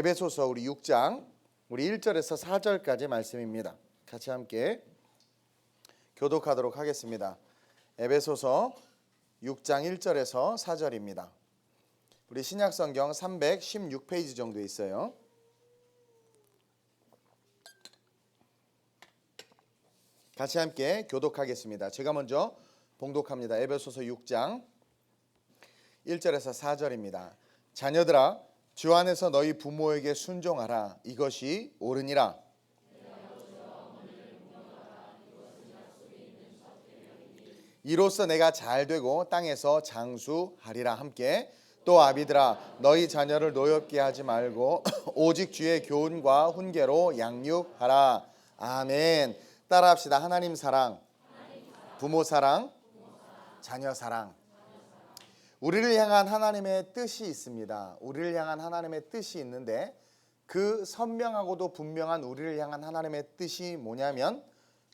에베소서 우리 6장 우리 1절에서 4절까지 말씀입니다. 같이 함께 교독하도록 하겠습니다. 에베소서 6장 1절에서 4절입니다. 우리 신약성경 316페이지 정도 있어요. 같이 함께 교독하겠습니다. 제가 먼저 봉독합니다. 에베소서 6장 1절에서 4절입니다. 자녀들아, 주 안에서 너희 부모에게 순종하라. 이것이 옳으니라. 이로써 내가 잘되고 땅에서 장수하리라. 함께 또 아비들아, 너희 자녀를 노엽게 하지 말고 오직 주의 교훈과 훈계로 양육하라. 아멘. 따라합시다. 하나님 사랑, 부모 사랑, 자녀 사랑. 우리를 향한 하나님의 뜻이 있습니다. 우리를 향한 하나님의 뜻이 있는데 그 선명하고도 분명한 우리를 향한 하나님의 뜻이 뭐냐면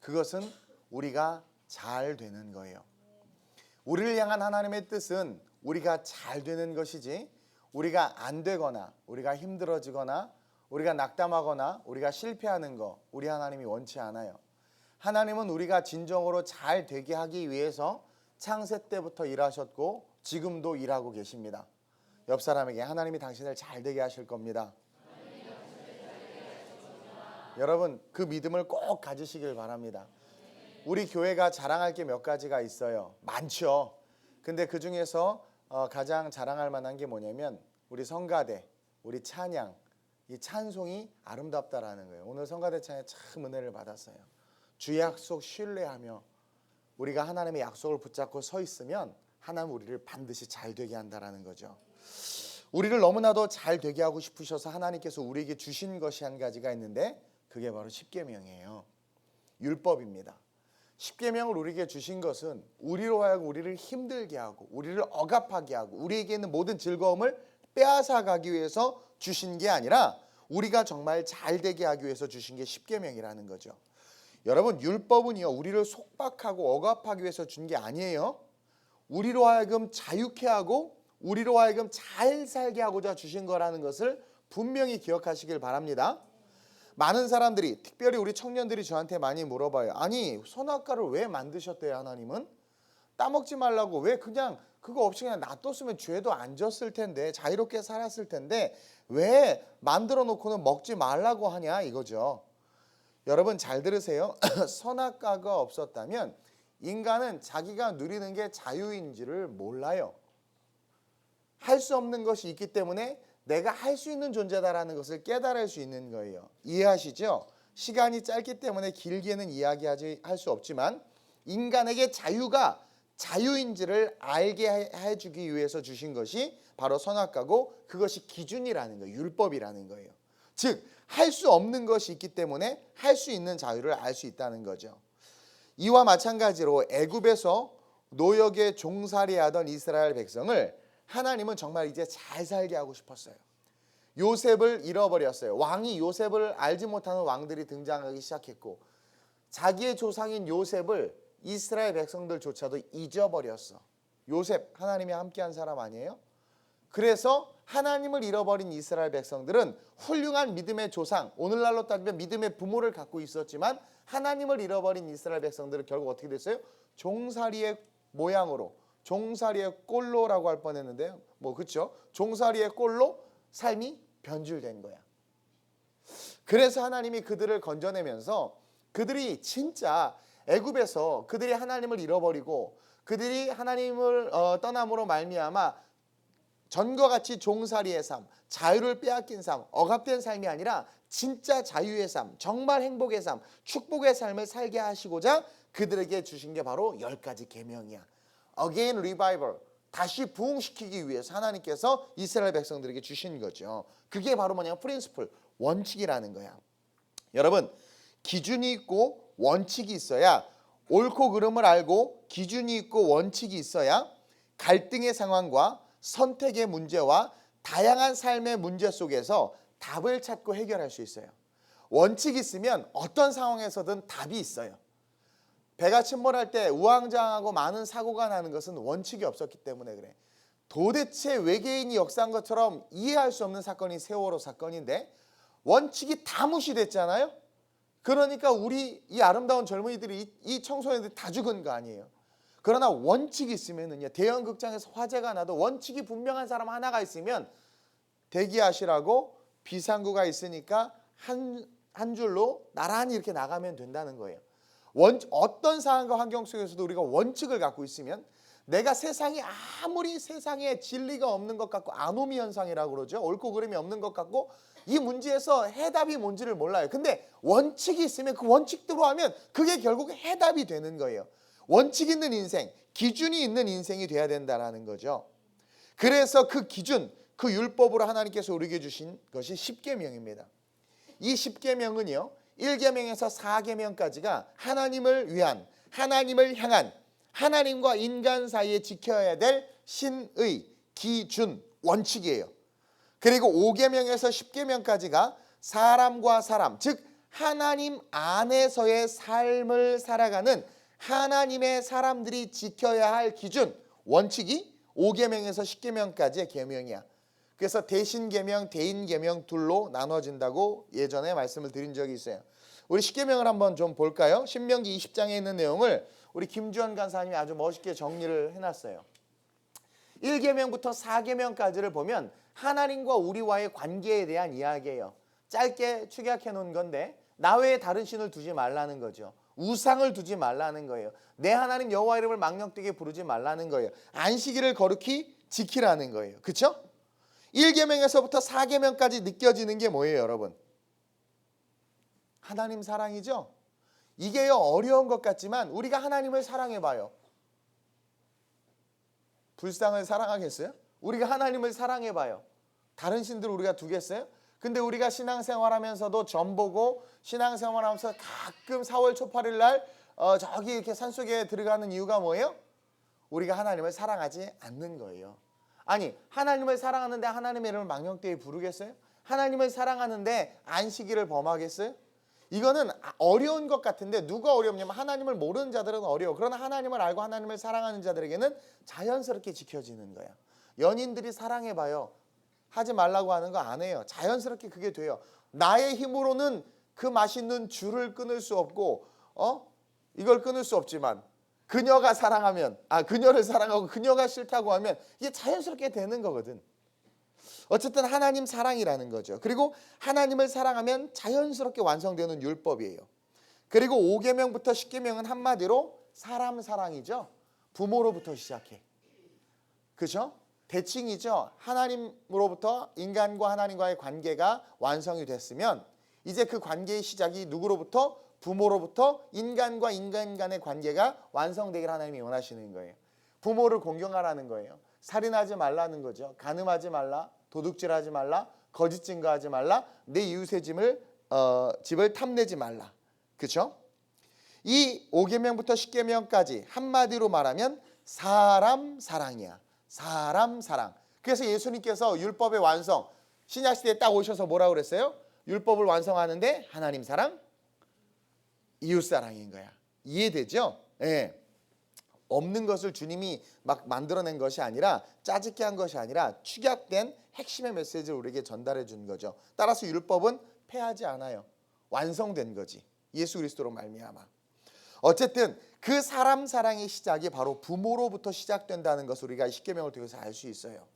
그것은 우리가 잘 되는 거예요. 우리를 향한 하나님의 뜻은 우리가 잘 되는 것이지 우리가 안 되거나 우리가 힘들어지거나 우리가 낙담하거나 우리가 실패하는 거 우리 하나님이 원치 않아요. 하나님은 우리가 진정으로 잘 되게 하기 위해서 창세 때부터 일하셨고 지금도 일하고 계십니다. 옆 사람에게 하나님이 당신을 잘 되게 하실 겁니다. 여러분 그 믿음을 꼭 가지시길 바랍니다. 우리 교회가 자랑할 게 몇 가지가 있어요. 많죠. 근데 그 중에서 가장 자랑할 만한 게 뭐냐면 우리 성가대, 우리 찬양, 이 찬송이 아름답다라는 거예요. 오늘 성가대 찬양 참 은혜를 받았어요. 주의 약속 신뢰하며 우리가 하나님의 약속을 붙잡고 서 있으면 하나님 우리를 반드시 잘 되게 한다라는 거죠. 우리를 너무나도 잘 되게 하고 싶으셔서 하나님께서 우리에게 주신 것이 한 가지가 있는데 그게 바로 십계명이에요. 율법입니다. 십계명을 우리에게 주신 것은 우리로 하여금 우리를 힘들게 하고 우리를 억압하게 하고 우리에게 있는 모든 즐거움을 빼앗아 가기 위해서 주신 게 아니라 우리가 정말 잘 되게 하기 위해서 주신 게 십계명이라는 거죠. 여러분 율법은요 우리를 속박하고 억압하기 위해서 준 게 아니에요. 우리로 하여금 자유케 하고 우리로 하여금 잘 살게 하고자 주신 거라는 것을 분명히 기억하시길 바랍니다. 많은 사람들이 특별히 우리 청년들이 저한테 많이 물어봐요. 아니 선악과를 왜 만드셨대요 하나님은? 따먹지 말라고 왜 그냥 그거 없이 그냥 놔뒀으면 죄도 안 졌을 텐데 자유롭게 살았을 텐데 왜 만들어 놓고는 먹지 말라고 하냐 이거죠. 여러분 잘 들으세요. 선악과가 없었다면 인간은 자기가 누리는 게 자유인지를 몰라요. 할 수 없는 것이 있기 때문에 내가 할 수 있는 존재다라는 것을 깨달을 수 있는 거예요. 이해하시죠? 시간이 짧기 때문에 길게는 할 수 없지만 인간에게 자유가 자유인지를 알게 해주기 위해서 주신 것이 바로 선악과고 그것이 기준이라는 거예요. 율법이라는 거예요. 즉 할 수 없는 것이 있기 때문에 할 수 있는 자유를 알 수 있다는 거죠. 이와 마찬가지로 애굽에서 노역에 종살이하던 이스라엘 백성을 하나님은 정말 이제 잘 살게 하고 싶었어요. 요셉을 잃어버렸어요. 왕이 요셉을 알지 못하는 왕들이 등장하기 시작했고 자기의 조상인 요셉을 이스라엘 백성들조차도 잊어버렸어. 요셉 하나님이 함께한 사람 아니에요? 그래서 하나님을 잃어버린 이스라엘 백성들은 훌륭한 믿음의 조상, 오늘날로 따지면 믿음의 부모를 갖고 있었지만 하나님을 잃어버린 이스라엘 백성들은 결국 어떻게 됐어요? 종살이의 모양으로, 종살이의 꼴로라고 할 뻔했는데요. 그렇죠? 종살이의 꼴로 삶이 변질된 거야. 그래서 하나님이 그들을 건져내면서 그들이 진짜 애굽에서 그들이 하나님을 잃어버리고 그들이 하나님을 떠남으로 말미암아 전과 같이 종살이의 삶, 자유를 빼앗긴 삶, 억압된 삶이 아니라 진짜 자유의 삶, 정말 행복의 삶, 축복의 삶을 살게 하시고자 그들에게 주신 게 바로 10가지 계명이야. Again revival, 다시 부흥시키기 위해서 하나님께서 이스라엘 백성들에게 주신 거죠. 그게 바로 뭐냐면 프린시플, 원칙이라는 거야. 여러분 기준이 있고 원칙이 있어야 옳고 그름을 알고 기준이 있고 원칙이 있어야 갈등의 상황과 선택의 문제와 다양한 삶의 문제 속에서 답을 찾고 해결할 수 있어요. 원칙이 있으면 어떤 상황에서든 답이 있어요. 배가 침몰할 때 우왕좌왕하고 많은 사고가 나는 것은 원칙이 없었기 때문에 그래. 도대체 외계인이 역사한 것처럼 이해할 수 없는 사건이 세월호 사건인데 원칙이 다 무시됐잖아요. 그러니까 우리 이 아름다운 젊은이들이 이 청소년들이 다 죽은 거 아니에요. 그러나 원칙이 있으면은요, 대형 극장에서 화재가 나도 원칙이 분명한 사람 하나가 있으면 대기하시라고 비상구가 있으니까 한 줄로 나란히 이렇게 나가면 된다는 거예요. 어떤 상황과 환경 속에서도 우리가 원칙을 갖고 있으면 내가 세상이 아무리 세상에 진리가 없는 것 같고 아노미 현상이라고 그러죠. 옳고 그름이 없는 것 같고 이 문제에서 해답이 뭔지를 몰라요. 근데 원칙이 있으면 그 원칙대로 하면 그게 결국 해답이 되는 거예요. 원칙 있는 인생, 기준이 있는 인생이 돼야 된다는 거죠. 그래서 그 기준, 그 율법으로 하나님께서 우리에게 주신 것이 십계명입니다. 이 십계명은요, 1계명에서 4계명까지가 하나님을 위한, 하나님을 향한, 하나님과 인간 사이에 지켜야 될 신의 기준, 원칙이에요. 그리고 5계명에서 10계명까지가 사람과 사람, 즉 하나님 안에서의 삶을 살아가는 하나님의 사람들이 지켜야 할 기준, 원칙이 5계명에서 10계명까지의 계명이야. 그래서 대신계명, 대인계명 둘로 나눠진다고 예전에 말씀을 드린 적이 있어요. 우리 10계명을 한번 좀 볼까요? 신명기 20장에 있는 내용을 우리 김주현 간사님이 아주 멋있게 정리를 해놨어요. 1계명부터 4계명까지를 보면 하나님과 우리와의 관계에 대한 이야기예요. 짧게 축약해 놓은 건데 나 외에 다른 신을 두지 말라는 거죠. 우상을 두지 말라는 거예요. 내 하나님 여호와 이름을 망령되게 부르지 말라는 거예요. 안식일을 거룩히 지키라는 거예요. 그렇죠? 1계명에서부터 4계명까지 느껴지는 게 뭐예요, 여러분? 하나님 사랑이죠? 이게요, 어려운 것 같지만 우리가 하나님을 사랑해 봐요. 불상을 사랑하겠어요? 우리가 하나님을 사랑해 봐요. 다른 신들을 우리가 두겠어요? 근데 우리가 신앙생활하면서도 점 보고 신앙생활하면서 가끔 4월 초팔일 날 저기 이렇게 산속에 들어가는 이유가 뭐예요? 우리가 하나님을 사랑하지 않는 거예요. 아니, 하나님을 사랑하는데 하나님의 이름을 망령되이 부르겠어요? 하나님을 사랑하는데 안식일을 범하겠어요? 이거는 어려운 것 같은데 누가 어렵냐면 하나님을 모르는 자들은 어려워. 그러나 하나님을 알고 하나님을 사랑하는 자들에게는 자연스럽게 지켜지는 거야. 연인들이 사랑해봐요. 하지 말라고 하는 거 안 해요. 자연스럽게 그게 돼요. 나의 힘으로는 그 맛있는 줄을 끊을 수 없고 이걸 끊을 수 없지만 그녀가 사랑하면 그녀를 사랑하고 그녀가 싫다고 하면 이게 자연스럽게 되는 거거든. 어쨌든 하나님 사랑이라는 거죠. 그리고 하나님을 사랑하면 자연스럽게 완성되는 율법이에요. 그리고 5계명부터 10계명은 한마디로 사람 사랑이죠. 부모로부터 시작해. 그렇죠? 대칭이죠. 하나님으로부터 인간과 하나님과의 관계가 완성이 됐으면 이제 그 관계의 시작이 누구로부터? 부모로부터 인간과 인간 간의 관계가 완성되기를 하나님이 원하시는 거예요. 부모를 공경하라는 거예요. 살인하지 말라는 거죠. 간음하지 말라, 도둑질하지 말라, 거짓 증거하지 말라, 내 이웃의 집을 탐내지 말라. 그렇죠? 이 5계명부터 10계명까지 한마디로 말하면 사람 사랑이야. 사람 사랑. 그래서 예수님께서 율법의 완성, 신약시대에 딱 오셔서 뭐라고 그랬어요? 율법을 완성하는데 하나님 사랑, 이웃 사랑인 거야. 이해되죠? 예. 없는 것을 주님이 막 만들어낸 것이 아니라 짜집게 한 것이 아니라 축약된 핵심의 메시지를 우리에게 전달해 준 거죠. 따라서 율법은 폐하지 않아요. 완성된 거지. 예수 그리스도로 말미암아. 어쨌든 그 사람 사랑의 시작이 바로 부모로부터 시작된다는 것을 우리가 10계명을 통해서 알 수 있어요.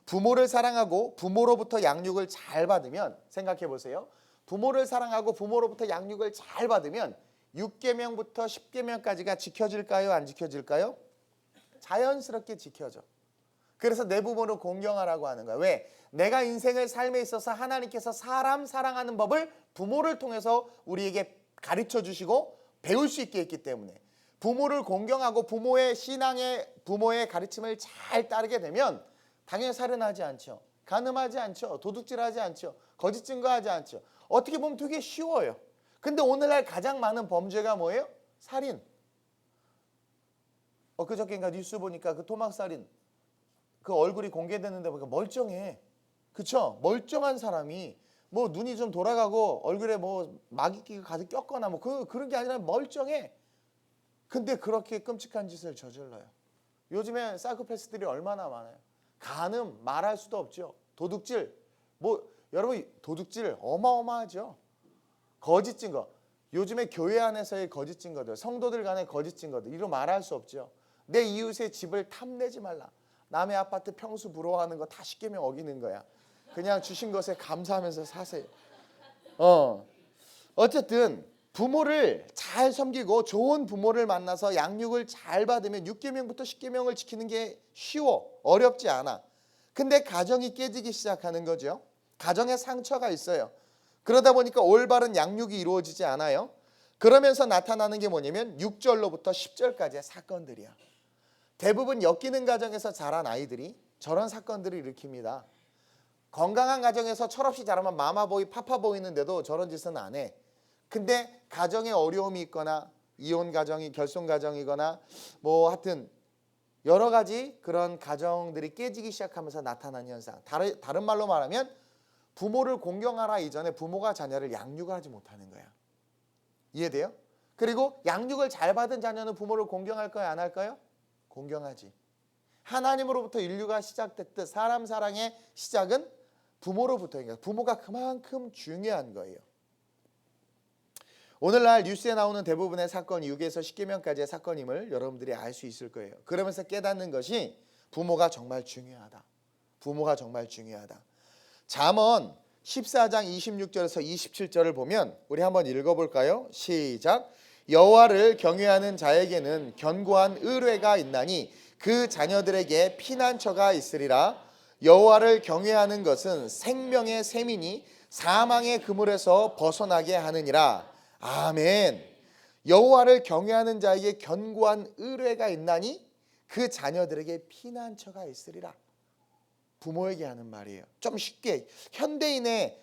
부모를 사랑하고 부모로부터 양육을 잘 받으면 생각해 보세요. 부모를 사랑하고 부모로부터 양육을 잘 받으면 6계명부터 10계명까지가 지켜질까요? 안 지켜질까요? 자연스럽게 지켜져. 그래서 내 부모를 공경하라고 하는 거야. 왜? 내가 인생의 삶에 있어서 하나님께서 사람 사랑하는 법을 부모를 통해서 우리에게 가르쳐 주시고 배울 수 있게 했기 때문에 부모를 공경하고 부모의 신앙의 부모의 가르침을 잘 따르게 되면 당연히 살인하지 않죠. 간음하지 않죠. 도둑질하지 않죠. 거짓 증거하지 않죠. 어떻게 보면 되게 쉬워요. 근데 오늘날 가장 많은 범죄가 뭐예요? 살인. 엊그저께인가 뉴스 보니까 그 토막살인 그 얼굴이 공개됐는데 보니까 멀쩡해. 그쵸? 멀쩡한 사람이 뭐 눈이 좀 돌아가고 얼굴에 뭐 막이끼가 가득 꼈거나 뭐 그런 게 아니라 멀쩡해. 근데 그렇게 끔찍한 짓을 저질러요. 요즘에 사이코패스들이 얼마나 많아요. 간음 말할 수도 없죠. 도둑질, 여러분 도둑질 어마어마하죠. 거짓 증거, 요즘에 교회 안에서의 거짓 증거들, 성도들 간의 거짓 증거들, 이로 말할 수 없죠. 내 이웃의 집을 탐내지 말라. 남의 아파트 평수 부러워하는 거 다 십계명 어기는 거야. 그냥 주신 것에 감사하면서 사세요. 어쨌든 부모를 잘 섬기고 좋은 부모를 만나서 양육을 잘 받으면 6계명부터 10계명을 지키는 게 쉬워. 어렵지 않아. 근데 가정이 깨지기 시작하는 거죠. 가정에 상처가 있어요. 그러다 보니까 올바른 양육이 이루어지지 않아요. 그러면서 나타나는 게 뭐냐면 6절로부터 10절까지의 사건들이야. 대부분 엮이는 가정에서 자란 아이들이 저런 사건들을 일으킵니다. 건강한 가정에서 철없이 자라면 마마보이 파파보이는데도 저런 짓은 안 해. 근데 가정에 어려움이 있거나 이혼 가정이 결손 가정이거나 하여튼 여러 가지 그런 가정들이 깨지기 시작하면서 나타나는 현상. 다른 말로 말하면 부모를 공경하라 이전에 부모가 자녀를 양육을 하지 못하는 거야. 이해돼요? 그리고 양육을 잘 받은 자녀는 부모를 공경할 거야, 안 할까요? 공경하지. 하나님으로부터 인류가 시작됐듯 사람 사랑의 시작은 부모로부터인 거야. 부모가 그만큼 중요한 거예요. 오늘날 뉴스에 나오는 대부분의 사건이 6에서 10계명까지의 사건임을 여러분들이 알 수 있을 거예요. 그러면서 깨닫는 것이 부모가 정말 중요하다. 부모가 정말 중요하다. 잠언 14장 26절에서 27절을 보면 우리 한번 읽어볼까요? 시작. 여호와를 경외하는 자에게는 견고한 의뢰가 있나니 그 자녀들에게 피난처가 있으리라. 여호와를 경외하는 것은 생명의 셈이니 사망의 그물에서 벗어나게 하느니라. 아멘. 여호와를 경외하는 자에게 견고한 의뢰가 있나니 그 자녀들에게 피난처가 있으리라. 부모에게 하는 말이에요. 좀 쉽게 현대인의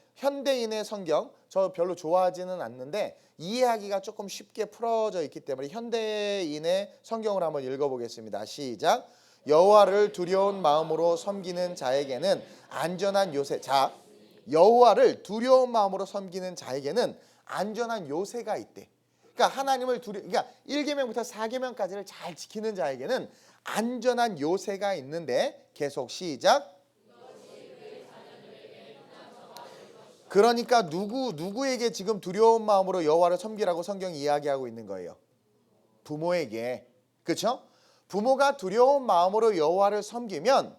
성경 저 별로 좋아하지는 않는데 이해하기가 조금 쉽게 풀어져 있기 때문에 현대인의 성경을 한번 읽어보겠습니다. 시작. 여호와를 두려운 마음으로 섬기는 자에게는 안전한 요새. 자, 여호와를 두려운 마음으로 섬기는 자에게는 안전한 요새가 있대. 그러니까 하나님을 그러니까 1계명부터 4계명까지를 잘 지키는 자에게는 안전한 요새가 있는데 계속 시작. 그러니까 누구에게 지금 두려운 마음으로 여호와를 섬기라고 성경이 이야기하고 있는 거예요? 부모에게. 그렇죠? 부모가 두려운 마음으로 여호와를 섬기면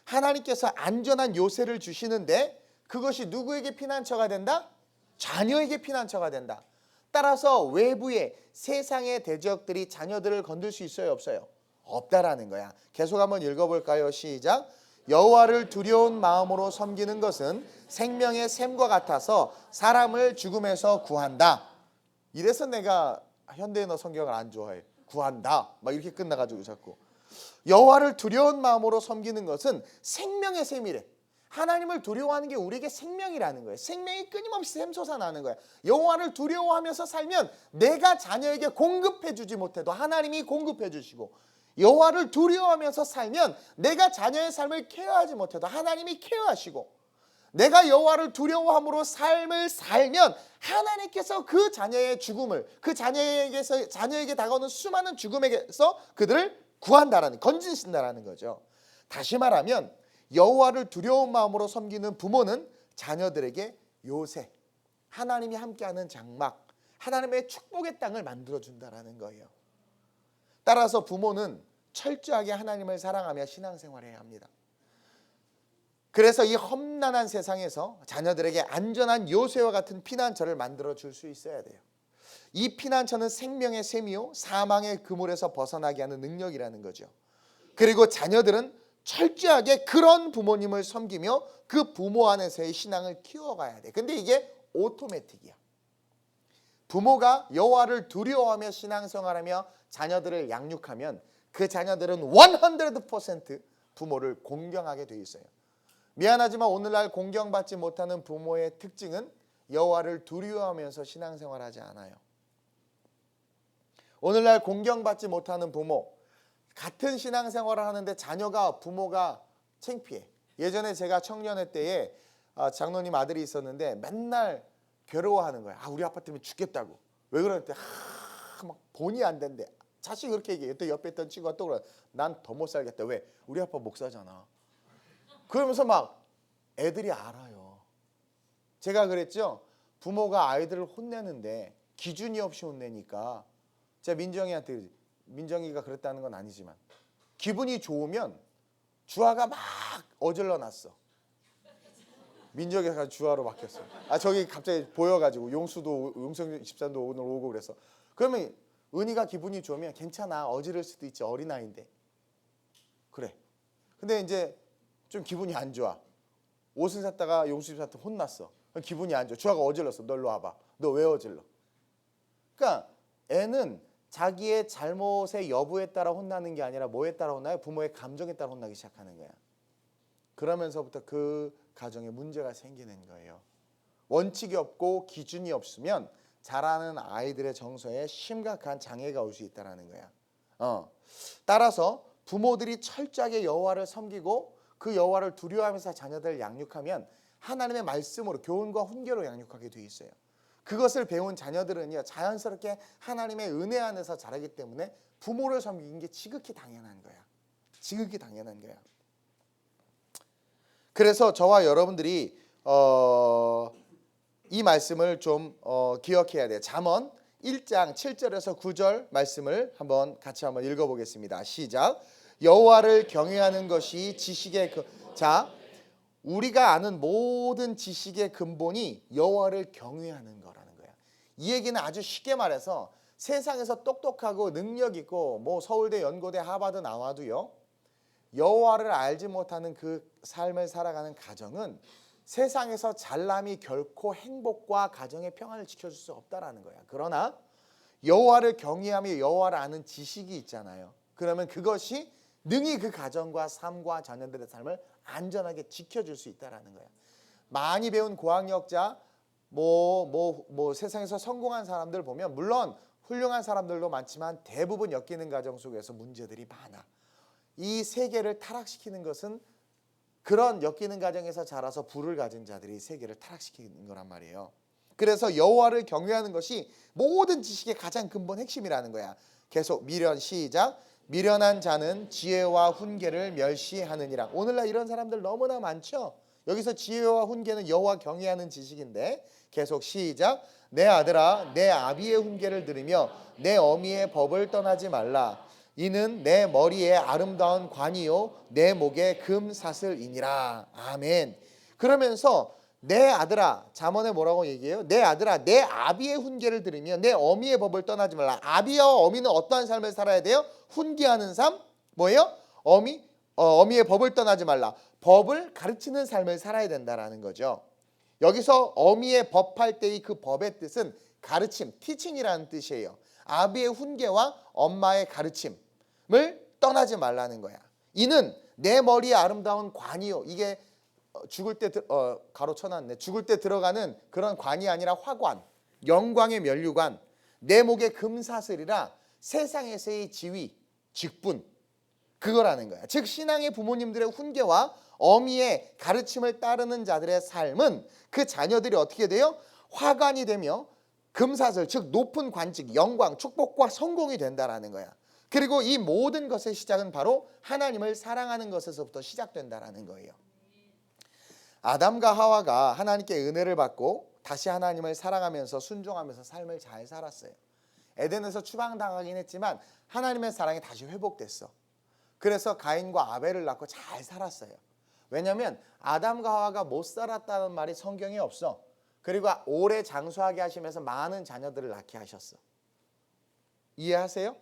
하나님께서 안전한 요새를 주시는데 그것이 누구에게 피난처가 된다? 자녀에게 피난처가 된다. 따라서 외부의 세상의 대적들이 자녀들을 건들 수 있어요, 없어요? 없다라는 거야. 계속 한번 읽어볼까요? 시작. 여호와를 두려운 마음으로 섬기는 것은 생명의 샘과 같아서 사람을 죽음에서 구한다. 이래서 내가 현대인어 성경을 안 좋아해. 구한다 막 이렇게 끝나가지고 자꾸. 여호와를 두려운 마음으로 섬기는 것은 생명의 샘이래. 하나님을 두려워하는 게 우리에게 생명이라는 거예요. 생명이 끊임없이 샘솟아나는 거예요. 여호와를 두려워하면서 살면 내가 자녀에게 공급해 주지 못해도 하나님이 공급해 주시고, 여호와를 두려워하면서 살면 내가 자녀의 삶을 케어하지 못해도 하나님이 케어하시고, 내가 여호와를 두려워함으로 삶을 살면 하나님께서 그 자녀의 죽음을, 그 자녀에게 다가오는 수많은 죽음에게서 그들을 구한다라는, 건지신다라는 거죠. 다시 말하면 여호와를 두려운 마음으로 섬기는 부모는 자녀들에게 요새, 하나님이 함께하는 장막, 하나님의 축복의 땅을 만들어준다라는 거예요. 따라서 부모는 철저하게 하나님을 사랑하며 신앙생활해야 합니다. 그래서 이 험난한 세상에서 자녀들에게 안전한 요새와 같은 피난처를 만들어 줄 수 있어야 돼요. 이 피난처는 생명의 샘이요 사망의 그물에서 벗어나게 하는 능력이라는 거죠. 그리고 자녀들은 철저하게 그런 부모님을 섬기며 그 부모 안에서의 신앙을 키워가야 돼. 근데 이게 오토매틱이야. 부모가 여호와를 두려워하며 신앙생활하며 자녀들을 양육하면 그 자녀들은 100% 부모를 공경하게 돼 있어요. 미안하지만 오늘날 공경받지 못하는 부모의 특징은 여호와를 두려워하면서 신앙생활하지 않아요. 오늘날 공경받지 못하는 부모, 같은 신앙생활을 하는데 부모가 창피해. 예전에 제가 청년회 때에 장로님 아들이 있었는데 맨날 괴로워하는 거야. 우리 아빠 때문에 죽겠다고. 왜 그러는데 막 본의 안 된대. 자식이 그렇게 얘기해. 또 옆에 있던 친구가 또 그래. 난 더 못 살겠다. 왜? 우리 아빠 목사잖아. 그러면서 막 애들이 알아요. 제가 그랬죠. 부모가 아이들을 혼내는데 기준이 없이 혼내니까 제가 민정이가 그랬다는 건 아니지만 기분이 좋으면 주아가 막 어질러 놨어. 민정이가 주아로 바뀌었어. 저기 갑자기 보여가지고 용성 집사도 오늘 오고 그래서 그러면 은희가 기분이 좋으면 괜찮아. 어지를 수도 있지. 어린아이인데. 그래. 근데 이제 좀 기분이 안 좋아. 옷을 샀다가 용수 집사한테 혼났어. 기분이 안 좋아. 주아가 어질렀어. 너 일로 와봐. 너 왜 어질러? 그러니까 애는 자기의 잘못의 여부에 따라 혼나는 게 아니라 뭐에 따라 혼나요? 부모의 감정에 따라 혼나기 시작하는 거야. 그러면서부터 그 가정에 문제가 생기는 거예요. 원칙이 없고 기준이 없으면 자라는 아이들의 정서에 심각한 장애가 올 수 있다는 거야. 따라서 부모들이 철저하게 여호와를 섬기고 그 여호와를 두려워하면서 자녀들을 양육하면 하나님의 말씀으로 교훈과 훈계로 양육하게 돼 있어요. 그것을 배운 자녀들은요 자연스럽게 하나님의 은혜 안에서 자라기 때문에 부모를 섬기는 게 지극히 당연한 거야. 지극히 당연한 거야. 그래서 저와 여러분들이 이 말씀을 좀 기억해야 돼요. 잠언 1장 7절에서 9절 말씀을 같이 한번 읽어보겠습니다. 시작. 여호와를 경외하는 것이 지식의 자, 우리가 아는 모든 지식의 근본이 여호와를 경외하는 거라는 거야. 이 얘기는 아주 쉽게 말해서 세상에서 똑똑하고 능력 있고 뭐 서울대, 연고대, 하버드 나와도요. 여호와를 알지 못하는 그 삶을 살아가는 가정은 세상에서 잘남이 결코 행복과 가정의 평안을 지켜줄 수 없다라는 거야. 그러나 여호와를 경외하며 여호와를 아는 지식이 있잖아요. 그러면 그것이 능히 그 가정과 삶과 자녀들의 삶을 안전하게 지켜줄 수 있다라는 거야. 많이 배운 고학력자, 세상에서 성공한 사람들 보면 물론 훌륭한 사람들도 많지만 대부분 엮이는 가정 속에서 문제들이 많아. 이 세계를 타락시키는 것은 그런 엮이는 가정에서 자라서 부를 가진 자들이 세계를 타락시키는 거란 말이에요. 그래서 여호와를 경외하는 것이 모든 지식의 가장 근본 핵심이라는 거야. 계속 시작. 미련한 자는 지혜와 훈계를 멸시하느니라. 오늘날 이런 사람들 너무나 많죠. 여기서 지혜와 훈계는 여호와 경외하는 지식인데 계속 시작. 내 아들아 내 아비의 훈계를 들으며 내 어미의 법을 떠나지 말라. 이는 내 머리에 아름다운 관이요 내 목에 금사슬이니라. 아멘. 그러면서 내 아들아, 잠언에 뭐라고 얘기해요? 내 아들아 내 아비의 훈계를 들으며 내 어미의 법을 떠나지 말라. 아비와 어미는 어떠한 삶을 살아야 돼요? 훈계하는 삶. 뭐예요? 어미의 법을 떠나지 말라. 법을 가르치는 삶을 살아야 된다라는 거죠. 여기서 어미의 법할 때의 그 법의 뜻은 가르침, 티칭이라는 뜻이에요. 아비의 훈계와 엄마의 가르침을 떠나지 말라는 거야. 이는 내 머리에 아름다운 관이요. 이게 죽을 때 가로 쳐놨네. 죽을 때 들어가는 그런 관이 아니라 화관, 영광의 면류관, 내 목에 금사슬이라 세상에서의 지위, 직분, 그거라는 거야. 즉 신앙의 부모님들의 훈계와 어미의 가르침을 따르는 자들의 삶은 그 자녀들이 어떻게 돼요? 화관이 되며 금사슬, 즉 높은 관직, 영광, 축복과 성공이 된다라는 거야. 그리고 이 모든 것의 시작은 바로 하나님을 사랑하는 것에서부터 시작된다라는 거예요. 아담과 하와가 하나님께 은혜를 받고 다시 하나님을 사랑하면서 순종하면서 삶을 잘 살았어요. 에덴에서 추방당하긴 했지만 하나님의 사랑이 다시 회복됐어. 그래서 가인과 아벨을 낳고 잘 살았어요. 왜냐하면 아담과 하와가 못 살았다는 말이 성경에 없어. 그리고 오래 장수하게 하시면서 많은 자녀들을 낳게 하셨어. 이해하세요?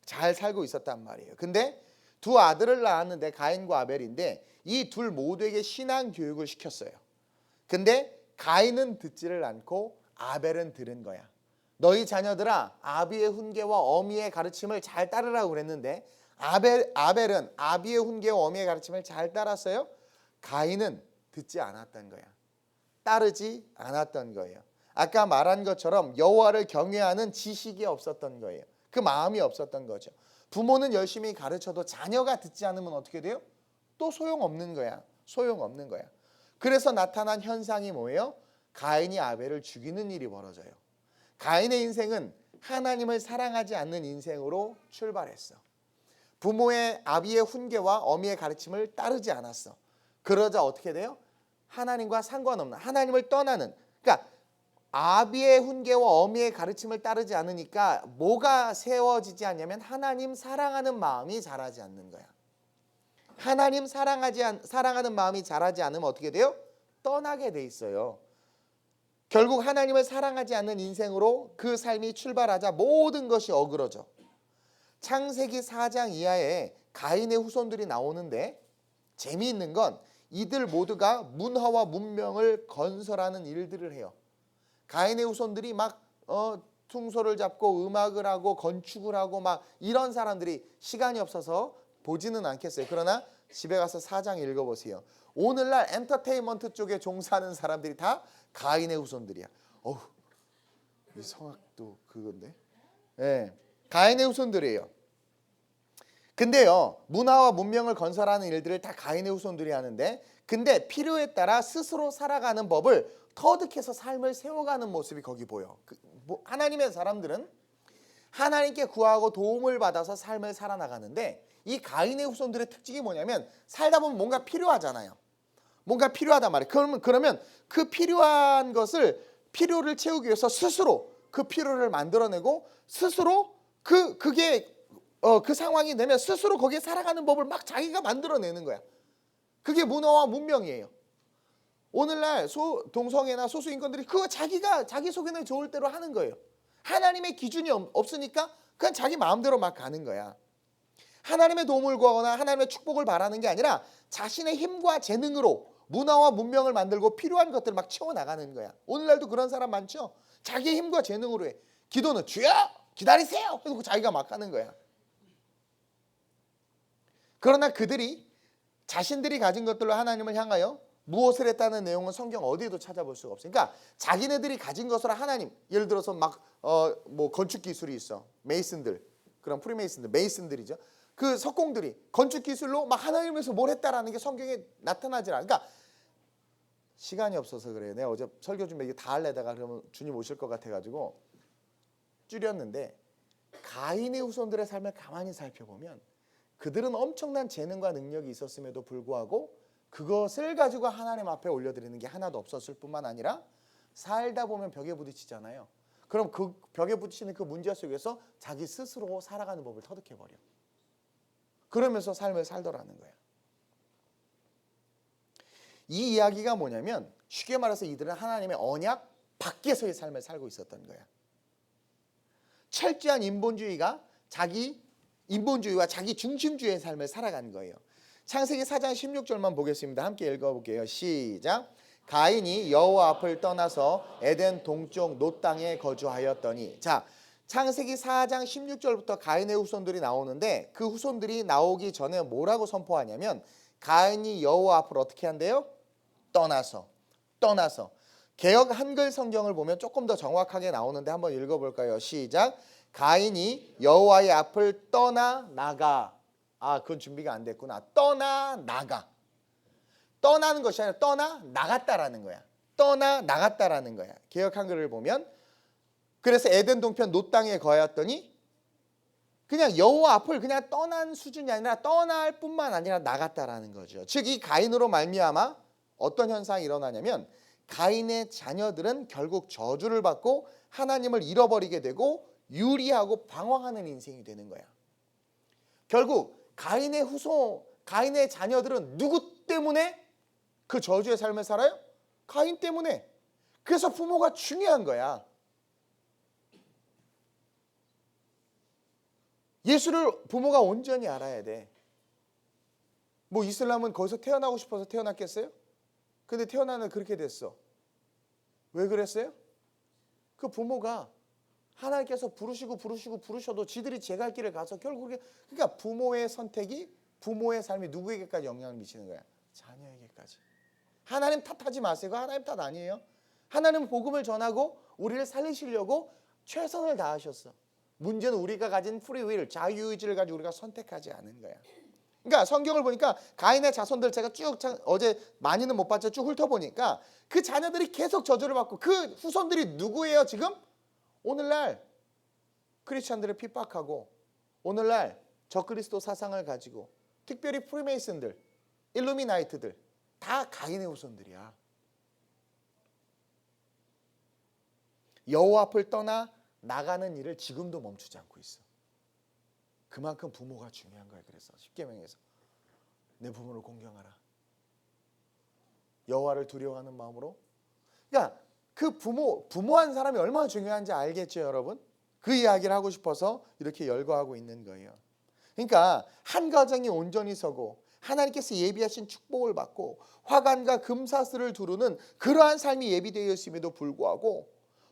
잘 살고 있었단 말이에요. 근데 두 아들을 낳았는데 가인과 아벨인데 이 둘 모두에게 신앙 교육을 시켰어요. 근데 가인은 듣지를 않고 아벨은 들은 거야. 너희 자녀들아 아비의 훈계와 어미의 가르침을 잘 따르라고 그랬는데 아벨은 아비의 훈계와 어미의 가르침을 잘 따랐어요. 가인은 듣지 않았던 거야. 따르지 않았던 거예요. 아까 말한 것처럼 여호와를 경외하는 지식이 없었던 거예요. 그 마음이 없었던 거죠. 부모는 열심히 가르쳐도 자녀가 듣지 않으면 어떻게 돼요? 또 소용없는 거야. 소용없는 거야. 그래서 나타난 현상이 뭐예요? 가인이 아벨을 죽이는 일이 벌어져요. 가인의 인생은 하나님을 사랑하지 않는 인생으로 출발했어. 부모의 아비의 훈계와 어미의 가르침을 따르지 않았어. 그러자 어떻게 돼요? 하나님과 상관없는, 하나님을 떠나는, 그러니까 아비의 훈계와 어미의 가르침을 따르지 않으니까 뭐가 세워지지 않냐면 하나님 사랑하는 마음이 자라지 않는 거야. 하나님 사랑하는 마음이 자라지 않으면 어떻게 돼요? 떠나게 돼 있어요. 결국 하나님을 사랑하지 않는 인생으로 그 삶이 출발하자 모든 것이 어그러져. 창세기 4장 이하에 가인의 후손들이 나오는데 재미있는 건 이들 모두가 문화와 문명을 건설하는 일들을 해요. 가인의 후손들이 막 퉁소를 잡고 음악을 하고 건축을 하고 막 이런 사람들이 시간이 없어서 보지는 않겠어요. 그러나 집에 가서 4장 읽어보세요. 오늘날 엔터테인먼트 쪽에 종사하는 사람들이 다 가인의 후손들이야. 이 성악도 그건데. 네, 가인의 후손들이에요. 근데요, 문화와 문명을 건설하는 일들을 다 가인의 후손들이 하는데, 근데 필요에 따라 스스로 살아가는 법을 터득해서 삶을 세워가는 모습이 거기 보여. 하나님의 사람들은 하나님께 구하고 도움을 받아서 삶을 살아나가는데, 이 가인의 후손들의 특징이 뭐냐면 살다 보면 뭔가 필요하잖아요. 뭔가 필요하단 말이에요. 그러면 그 필요한 것을, 필요를 채우기 위해서 스스로 그 필요를 만들어내고 스스로 그게 그 상황이 되면 스스로 거기에 살아가는 법을 막 자기가 만들어내는 거야. 그게 문화와 문명이에요. 오늘날 동성애나 소수인권들이 그거 자기가 자기 속에는 좋을 대로 하는 거예요. 하나님의 기준이 없으니까 그냥 자기 마음대로 막 가는 거야. 하나님의 도움을 구하거나 하나님의 축복을 바라는 게 아니라 자신의 힘과 재능으로 문화와 문명을 만들고 필요한 것들을 막 채워나가는 거야. 오늘날도 그런 사람 많죠? 자기의 힘과 재능으로 해. 기도는 주여 기다리세요. 그래서 자기가 막 하는 거야. 그러나 그들이 자신들이 가진 것들로 하나님을 향하여 무엇을 했다는 내용은 성경 어디에도 찾아볼 수가 없어요. 그러니까 자기네들이 가진 것으로 하나님, 예를 들어서 막 뭐 건축 기술이 있어. 메이슨들, 그런 프리메이슨들, 메이슨들이죠. 그 석공들이 건축 기술로 막 하나님에서 뭘 했다라는 게 성경에 나타나질 않아. 그러니까 시간이 없어서 그래요. 내가 어제 설교 준비 이게 다 하려다가 그러면 주님 오실 것 같아가지고 줄였는데, 가인의 후손들의 삶을 가만히 살펴보면 그들은 엄청난 재능과 능력이 있었음에도 불구하고 그것을 가지고 하나님 앞에 올려드리는 게 하나도 없었을 뿐만 아니라 살다 보면 벽에 부딪히잖아요. 그럼 그 벽에 부딪히는 그 문제 속에서 자기 스스로 살아가는 법을 터득해버려. 그러면서 삶을 살더라는 거야. 이 이야기가 뭐냐면 쉽게 말해서 이들은 하나님의 언약 밖에서의 삶을 살고 있었던 거야. 철저한 인본주의와 자기 중심주의의 삶을 살아가는 거예요. 창세기 4장 16절만 보겠습니다. 함께 읽어볼게요. 시작. 가인이 여호와 앞을 떠나서 에덴 동쪽 놋 땅에 거주하였더니. 자, 창세기 4장 16절부터 가인의 후손들이 나오는데 그 후손들이 나오기 전에 뭐라고 선포하냐면 가인이 여호와 앞을 어떻게 한대요? 떠나서. 개역 한글 성경을 보면 조금 더 정확하게 나오는데 한번 읽어볼까요? 시작. 가인이 여호와의 앞을 떠나 나가. 그건 준비가 안 됐구나. 떠나 나가. 떠나는 것이 아니라 떠나 나갔다라는 거야. 떠나 나갔다라는 거야. 개역 한글을 보면. 그래서 에덴 동편 놋 땅에 거하였더니 그냥 여호와 앞을 그냥 떠난 수준이 아니라 떠날 뿐만 아니라 나갔다라는 거죠. 즉 이 가인으로 말미암아 어떤 현상이 일어나냐면 가인의 자녀들은 결국 저주를 받고 하나님을 잃어버리게 되고 유리하고 방황하는 인생이 되는 거야. 결국 가인의 자녀들은 누구 때문에 그 저주의 삶을 살아요? 가인 때문에. 그래서 부모가 중요한 거야. 예수를 부모가 온전히 알아야 돼. 뭐 이슬람은 거기서 태어나고 싶어서 태어났겠어요? 근데 태어나는 그렇게 됐어. 왜 그랬어요? 그 부모가 하나님께서 부르셔도 지들이 제 갈 길을 가서 결국에, 그러니까 부모의 선택이, 부모의 삶이 누구에게까지 영향을 미치는 거야? 자녀에게까지. 하나님 탓하지 마세요. 하나님 탓 아니에요. 하나님은 복음을 전하고 우리를 살리시려고 최선을 다하셨어. 문제는 우리가 가진 프리윌, 자유의지를 가지고 우리가 선택하지 않은 거야. 그러니까 성경을 보니까 가인의 자손들 제가 쭉 어제 많이는 못 봤죠. 쭉 훑어보니까 그 자녀들이 계속 저주를 받고 그 후손들이 누구예요 지금? 오늘날 크리스찬들을 핍박하고 오늘날 적그리스도 사상을 가지고 특별히 프리메이슨들, 일루미나이트들 다 가인의 후손들이야. 여호와 앞을 떠나 나가는 일을 지금도 멈추지 않고 있어. 그만큼 부모가 중요한 거야. 그래서 십계명에서 내 부모를 공경하라. 여호와를 두려워하는 마음으로. 그러니까 그 부모한 사람이 얼마나 중요한지 알겠죠, 여러분? 그 이야기를 하고 싶어서 이렇게 열거하고 있는 거예요. 그러니까 한 가정이 온전히 서고 하나님께서 예비하신 축복을 받고 화관과 금사슬을 두르는 그러한 삶이 예비되어 있음에도 불구하고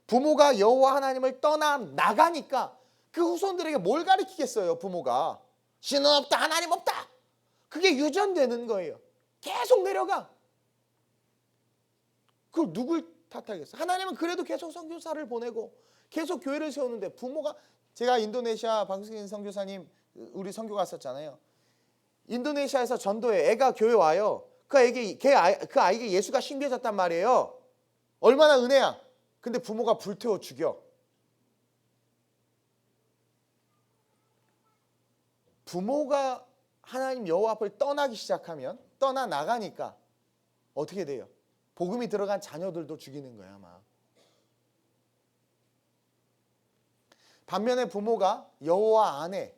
부모가 여호와 하나님을 떠나 나가니까 그 후손들에게 뭘 가르치겠어요? 부모가 신은 없다, 하나님 없다. 그게 유전되는 거예요. 계속 내려가. 그걸 누굴 탓하겠어? 하나님은 그래도 계속 선교사를 보내고 계속 교회를 세우는데 부모가, 제가 인도네시아 박승인 선교사님 우리 선교 갔었잖아요. 인도네시아에서 전도에 애가 교회 와요. 그 아이에게 예수가 신비해졌단 말이에요. 얼마나 은혜야. 근데 부모가 불태워 죽여. 부모가 하나님 여호와 앞을 떠나기 시작하면, 떠나 나가니까 어떻게 돼요? 복음이 들어간 자녀들도 죽이는 거야 아마. 반면에 부모가 여호와 안에,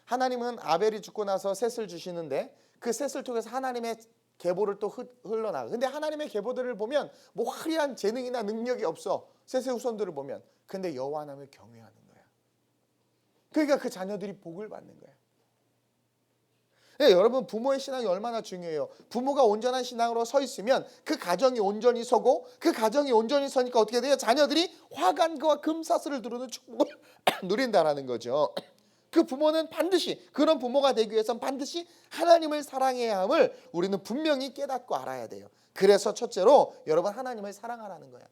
하나님은 아벨이 죽고 나서 셋을 주시는데 그 셋을 통해서 하나님의 계보를 또 흘러나가. 근데 하나님의 계보들을 보면 뭐 화려한 재능이나 능력이 없어. 셋의 후손들을 보면. 근데 여호와 하나님을 경외하는 거야. 그러니까 그 자녀들이 복을 받는 거야. 네, 여러분 부모의 신앙이 얼마나 중요해요. 부모가 온전한 신앙으로 서 있으면 그 가정이 온전히 서고, 그 가정이 온전히 서니까 어떻게 돼요? 자녀들이 화관과 금사슬을 두르는 축복을 누린다라는 거죠. 그 부모는 반드시, 그런 부모가 되기 위해서는 반드시 하나님을 사랑해야 함을 우리는 분명히 깨닫고 알아야 돼요. 그래서 첫째로 여러분 하나님을 사랑하라는 거야.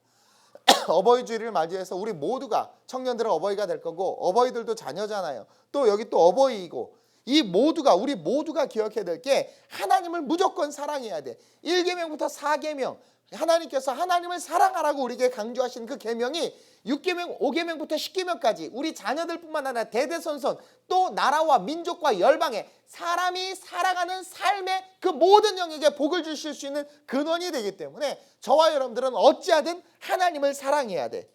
어버이 주일을 맞이해서 우리 모두가, 청년들은 어버이가 될 거고 어버이들도 자녀잖아요. 또 여기 또 어버이이고, 이 모두가, 우리 모두가 기억해야 될 게 하나님을 무조건 사랑해야 돼. 1계명부터 4계명, 하나님께서 하나님을 사랑하라고 우리에게 강조하신 그 계명이 6계명, 5계명부터 10계명까지 우리 자녀들뿐만 아니라 대대손손 또 나라와 민족과 열방에 사람이 살아가는 삶의 그 모든 영역에 복을 주실 수 있는 근원이 되기 때문에 저와 여러분들은 어찌하든 하나님을 사랑해야 돼.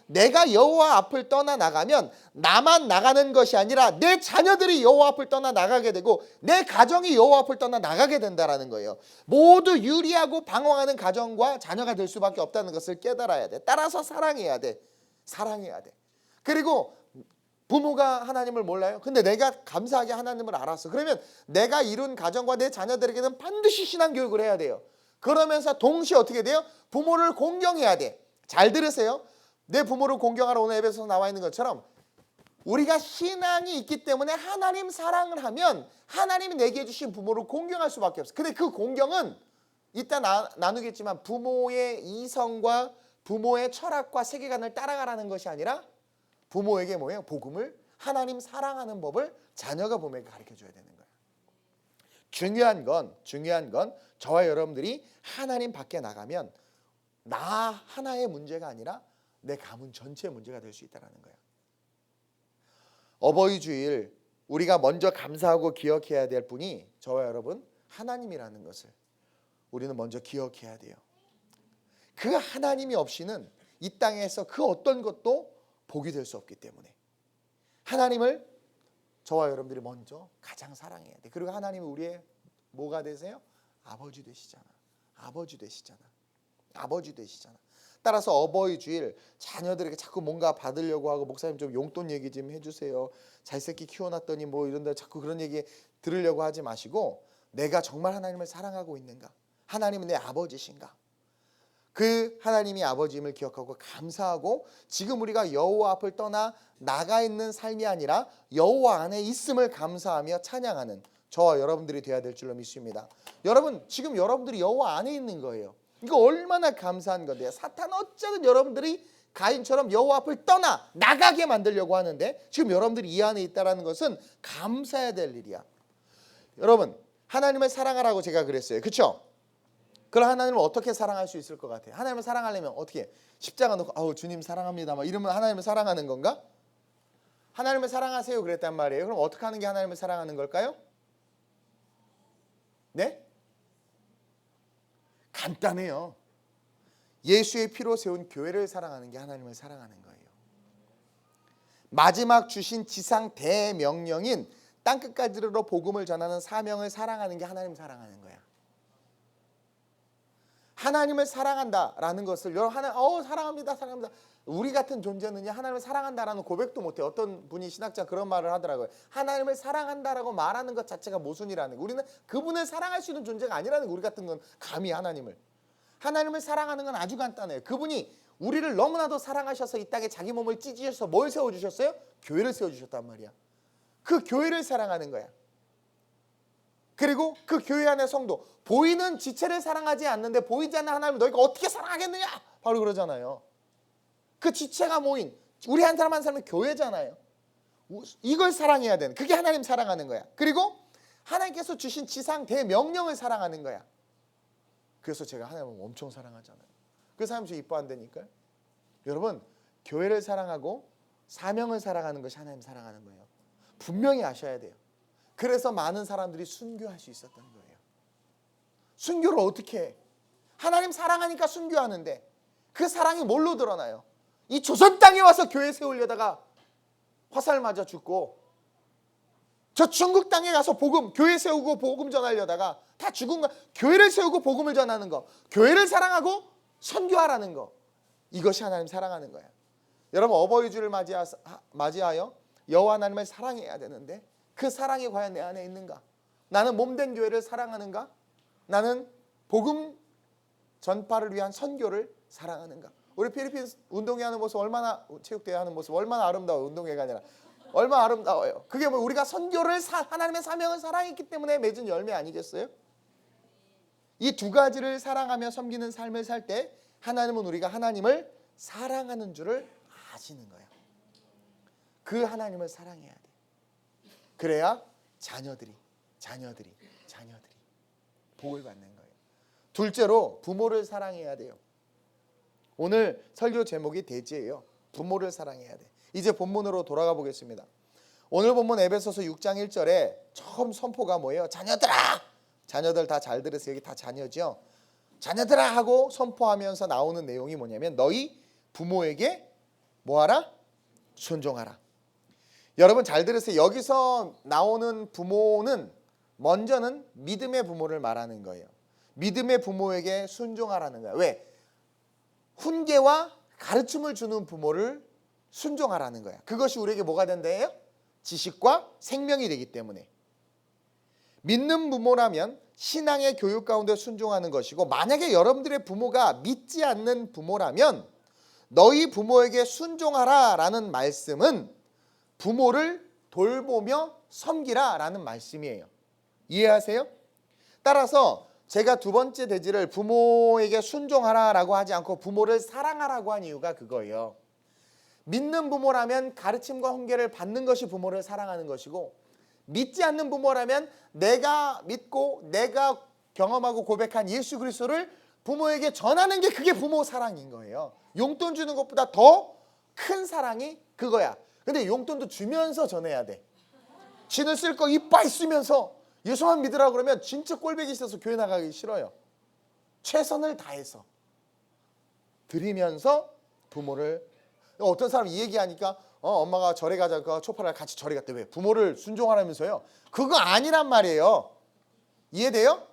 내가 여호와 앞을 떠나 나가면 나만 나가는 것이 아니라 내 자녀들이 여호와 앞을 떠나 나가게 되고 내 가정이 여호와 앞을 떠나 나가게 된다라는 거예요. 모두 유리하고 방황하는 가정과 자녀가 될 수밖에 없다는 것을 깨달아야 돼. 따라서 사랑해야 돼. 사랑해야 돼. 그리고 부모가 하나님을 몰라요? 근데 내가 감사하게 하나님을 알았어. 그러면 내가 이룬 가정과 내 자녀들에게는 반드시 신앙교육을 해야 돼요. 그러면서 동시에 어떻게 돼요? 부모를 공경해야 돼. 잘 들으세요. 내 부모를 공경하러 오늘 에베소서 나와 있는 것처럼 우리가 신앙이 있기 때문에 하나님 사랑을 하면 하나님이 내게 주신 부모를 공경할 수밖에 없어. 근데 그 공경은 이따 나누겠지만 부모의 이성과 부모의 철학과 세계관을 따라가라는 것이 아니라 부모에게 뭐예요? 복음을, 하나님 사랑하는 법을 자녀가 부모에게 가르쳐줘야 되는 거예요. 중요한 건 저와 여러분들이 하나님 밖에 나가면 나 하나의 문제가 아니라 내 가문 전체의 문제가 될 수 있다는 거예요. 어버이 주일 우리가 먼저 감사하고 기억해야 될 분이 저와 여러분 하나님이라는 것을 우리는 먼저 기억해야 돼요. 그 하나님이 없이는 이 땅에서 그 어떤 것도 복이 될 수 없기 때문에 하나님을 저와 여러분들이 먼저 가장 사랑해야 돼. 그리고 하나님이 우리의 뭐가 되세요? 아버지 되시잖아. 아버지 되시잖아. 아버지 되시잖아. 따라서 어버이 주일 자녀들에게 자꾸 뭔가 받으려고 하고 목사님 좀 용돈 얘기 좀 해주세요. 잘 새끼 키워놨더니 뭐 이런데 자꾸 그런 얘기 들으려고 하지 마시고 내가 정말 하나님을 사랑하고 있는가? 하나님은 내 아버지신가? 그 하나님이 아버지임을 기억하고 감사하고 지금 우리가 여호와 앞을 떠나 나가 있는 삶이 아니라 여호와 안에 있음을 감사하며 찬양하는 저와 여러분들이 되어야 될 줄로 믿습니다. 여러분 지금 여러분들이 여호와 안에 있는 거예요. 이거 얼마나 감사한 건데요. 사탄 어쩌든 여러분들이 가인처럼 여호와 앞을 떠나 나가게 만들려고 하는데 지금 여러분들이 이 안에 있다는 것은 감사해야 될 일이야. 여러분 하나님을 사랑하라고 제가 그랬어요. 그렇죠? 그럼 하나님을 어떻게 사랑할 수 있을 것 같아요? 하나님을 사랑하려면 어떻게? 십자가 놓고 아우 주님 사랑합니다 막 이러면 하나님을 사랑하는 건가? 하나님을 사랑하세요 그랬단 말이에요. 그럼 어떻게 하는 게 하나님을 사랑하는 걸까요? 네? 간단해요. 예수의 피로 세운 교회를 사랑하는 게 하나님을 사랑하는 거예요. 마지막 주신 지상 대명령인 땅끝까지 이르러 복음을 전하는 사명을 사랑하는 게 하나님 사랑하는 거야. 하나님을 사랑한다라는 것을 여러분 사랑합니다. 우리 같은 존재는요 하나님을 사랑한다라는 고백도 못해. 어떤 분이 신학자 그런 말을 하더라고요. 하나님을 사랑한다라고 말하는 것 자체가 모순이라는 거예요. 우리는 그분을 사랑할 수 있는 존재가 아니라는 거예요. 우리 같은 건 감히 하나님을 사랑하는 건 아주 간단해요. 그분이 우리를 너무나도 사랑하셔서 이 땅에 자기 몸을 찢으셔서 뭘 세워주셨어요? 교회를 세워주셨단 말이야. 그 교회를 사랑하는 거야. 그리고 그 교회 안의 성도, 보이는 지체를 사랑하지 않는데 보이지 않는 하나님을 너희가 어떻게 사랑하겠느냐? 바로 그러잖아요. 그 지체가 모인 우리 한 사람 한 사람의 교회잖아요. 이걸 사랑해야 되는, 그게 하나님 사랑하는 거야. 그리고 하나님께서 주신 지상 대명령을 사랑하는 거야. 그래서 제가 하나님을 엄청 사랑하잖아요. 그래서 하나님 저 이뻐한다니까요. 여러분, 교회를 사랑하고 사명을 사랑하는 것이 하나님 사랑하는 거예요. 분명히 아셔야 돼요. 그래서 많은 사람들이 순교할 수 있었던 거예요. 순교를 어떻게 해? 하나님 사랑하니까 순교하는데 그 사랑이 뭘로 드러나요? 이 조선 땅에 와서 교회 세우려다가 화살 맞아 죽고, 저 중국 땅에 가서 교회 세우고 복음 전하려다가 다 죽은 거. 교회를 세우고 복음을 전하는 거, 교회를 사랑하고 선교하라는 거, 이것이 하나님 사랑하는 거야. 여러분, 어버이 주를 맞이하여 여호와 하나님을 사랑해야 되는데 그 사랑이 과연 내 안에 있는가? 나는 몸된 교회를 사랑하는가? 나는 복음 전파를 위한 선교를 사랑하는가? 우리 필리핀 운동회 하는 모습 얼마나, 체육대회 하는 모습 얼마나 아름다워요. 운동회가 아니라 얼마나 아름다워요. 그게 뭐 우리가 선교를 하나님의 사명을 사랑했기 때문에 맺은 열매 아니겠어요? 이 두 가지를 사랑하며 섬기는 삶을 살 때 하나님은 우리가 하나님을 사랑하는 줄을 아시는 거예요. 그 하나님을 사랑해야 돼. 그래야 자녀들이 복을 받는 거예요. 둘째로 부모를 사랑해야 돼요. 오늘 설교 제목이 대지예요. 부모를 사랑해야 돼. 이제 본문으로 돌아가 보겠습니다. 오늘 본문 에베소서 6장 1절에 처음 선포가 뭐예요? 자녀들아! 자녀들 다 잘 들으세요. 여기 다 자녀죠. 자녀들아 하고 선포하면서 나오는 내용이 뭐냐면 너희 부모에게 뭐하라? 순종하라. 여러분 잘 들으세요. 여기서 나오는 부모는 먼저는 믿음의 부모를 말하는 거예요. 믿음의 부모에게 순종하라는 거야. 왜? 훈계와 가르침을 주는 부모를 순종하라는 거야. 그것이 우리에게 뭐가 된대요? 지식과 생명이 되기 때문에. 믿는 부모라면 신앙의 교육 가운데 순종하는 것이고, 만약에 여러분들의 부모가 믿지 않는 부모라면 너희 부모에게 순종하라 라는 말씀은 부모를 돌보며 섬기라 라는 말씀이에요. 이해하세요? 따라서 제가 두 번째 대지를 부모에게 순종하라 라고 하지 않고 부모를 사랑하라고 한 이유가 그거예요. 믿는 부모라면 가르침과 훈계를 받는 것이 부모를 사랑하는 것이고, 믿지 않는 부모라면 내가 믿고 내가 경험하고 고백한 예수 그리스도를 부모에게 전하는 게 그게 부모 사랑인 거예요. 용돈 주는 것보다 더 큰 사랑이 그거야. 근데 용돈도 주면서 전해야 돼. 지는 쓸 거 이빨 쓰면서 예수만 믿으라고 그러면 진짜 꼴보기 싫어서 교회 나가기 싫어요. 최선을 다해서 드리면서 부모를. 어떤 사람이 이 얘기하니까 엄마가 절에 가자고 초파를 같이 절에 갔대. 왜? 부모를 순종하라면서요. 그거 아니란 말이에요. 이해돼요?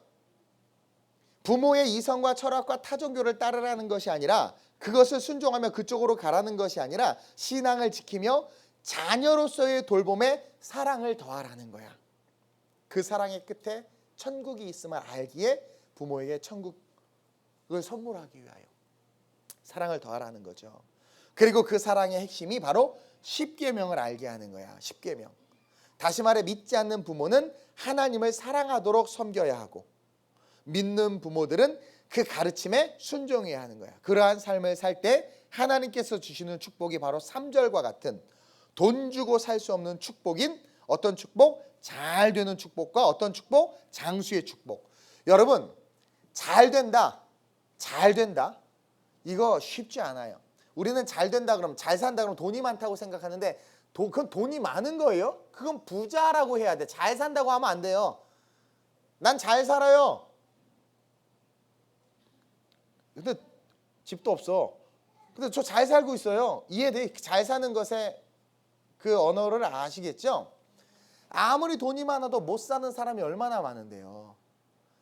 부모의 이성과 철학과 타종교를 따르라는 것이 아니라, 그것을 순종하며 그쪽으로 가라는 것이 아니라 신앙을 지키며 자녀로서의 돌봄에 사랑을 더하라는 거야. 그 사랑의 끝에 천국이 있음을 알기에 부모에게 천국을 선물하기 위하여 사랑을 더하라는 거죠. 그리고 그 사랑의 핵심이 바로 십계명을 알게 하는 거야. 십계명. 다시 말해 믿지 않는 부모는 하나님을 사랑하도록 섬겨야 하고, 믿는 부모들은 그 가르침에 순종해야 하는 거야. 그러한 삶을 살 때 하나님께서 주시는 축복이 바로 3절과 같은 돈 주고 살 수 없는 축복인 어떤 축복? 잘 되는 축복과 어떤 축복? 장수의 축복. 여러분, 잘 된다 이거 쉽지 않아요. 우리는 잘 된다 그러면, 잘 산다 그러면 돈이 많다고 생각하는데 그건 돈이 많은 거예요? 그건 부자라고 해야 돼. 잘 산다고 하면 안 돼요. 난 잘 살아요. 근데 집도 없어. 근데 저 잘 살고 있어요. 이해돼? 잘 사는 것에 그 언어를 아시겠죠? 아무리 돈이 많아도 못 사는 사람이 얼마나 많은데요.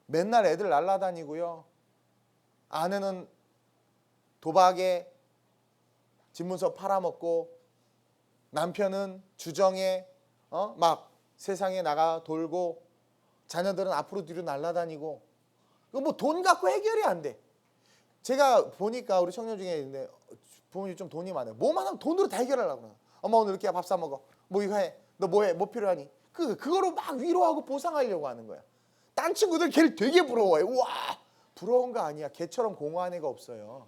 맨날 애들 날라다니고요. 아내는 도박에 집문서 팔아먹고 남편은 주정에 막 세상에 나가 돌고 자녀들은 앞으로 뒤로 날라다니고 뭐 돈 갖고 해결이 안 돼. 제가 보니까 우리 청년 중에 있는데 부모님이 좀 돈이 많아요. 뭐만 하면 돈으로 다 해결하려고 그래요. 엄마 오늘 이렇게 밥 사 먹어. 뭐 이거 해. 너 뭐 해? 뭐 필요하니? 그거로 막 위로하고 보상하려고 하는 거야. 딴 친구들 걔를 되게 부러워해. 우와, 부러운 거 아니야. 걔처럼 공허한 애가 없어요.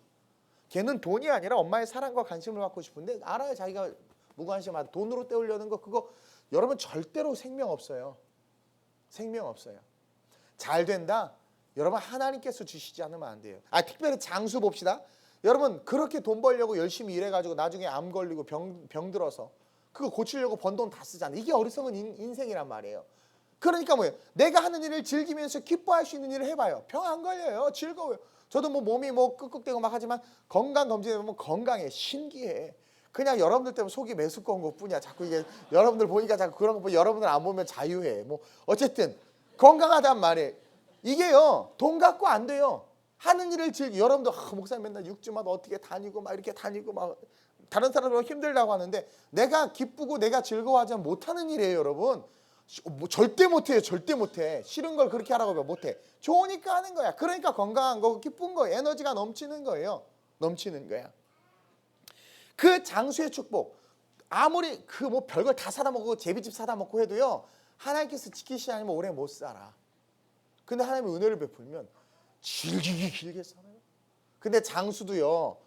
걔는 돈이 아니라 엄마의 사랑과 관심을 받고 싶은데 알아요. 자기가 무관심하다. 돈으로 때우려는 거 그거 여러분 절대로 생명 없어요. 생명 없어요. 잘 된다. 여러분 하나님께서 주시지 않으면 안 돼요. 특별히 장수 봅시다. 여러분 그렇게 돈 벌려고 열심히 일해가지고 나중에 암 걸리고 병 들어서 그거 고치려고 번 돈 다 쓰잖아요. 이게 어리석은 인생이란 말이에요. 그러니까 뭐예요? 내가 하는 일을 즐기면서 기뻐할 수 있는 일을 해봐요. 병 안 걸려요. 즐거워요. 저도 뭐 몸이 뭐 끄끄대고 막 하지만 건강 검진해보면 건강해. 신기해. 그냥 여러분들 때문에 속이 메스꺼운 것뿐이야. 자꾸 이게 여러분들 보니까 자꾸 그런 거 보고 여러분들 안 보면 자유해. 뭐 어쨌든 건강하단 말이에요. 이게요 돈 갖고 안 돼요. 하는 일을 여러분들 목사님 맨날 6주마다 어떻게 다니고 막 이렇게 다니고 막 다른 사람들은 힘들다고 하는데 내가 기쁘고 내가 즐거워하지 못하는 일이에요. 여러분 뭐 절대 못해요. 절대 못해. 싫은 걸 그렇게 하라고 하면 못해. 좋으니까 하는 거야. 그러니까 건강한 거고 기쁜 거예요. 에너지가 넘치는 거예요. 넘치는 거야. 그 장수의 축복 아무리 그 뭐 별걸 다 사다 먹고 제비집 사다 먹고 해도요 하나님께서 지키시지 않으면 오래 못 살아. 근데 하나님의 은혜를 베풀면 길게 살아요. 근데 장수도요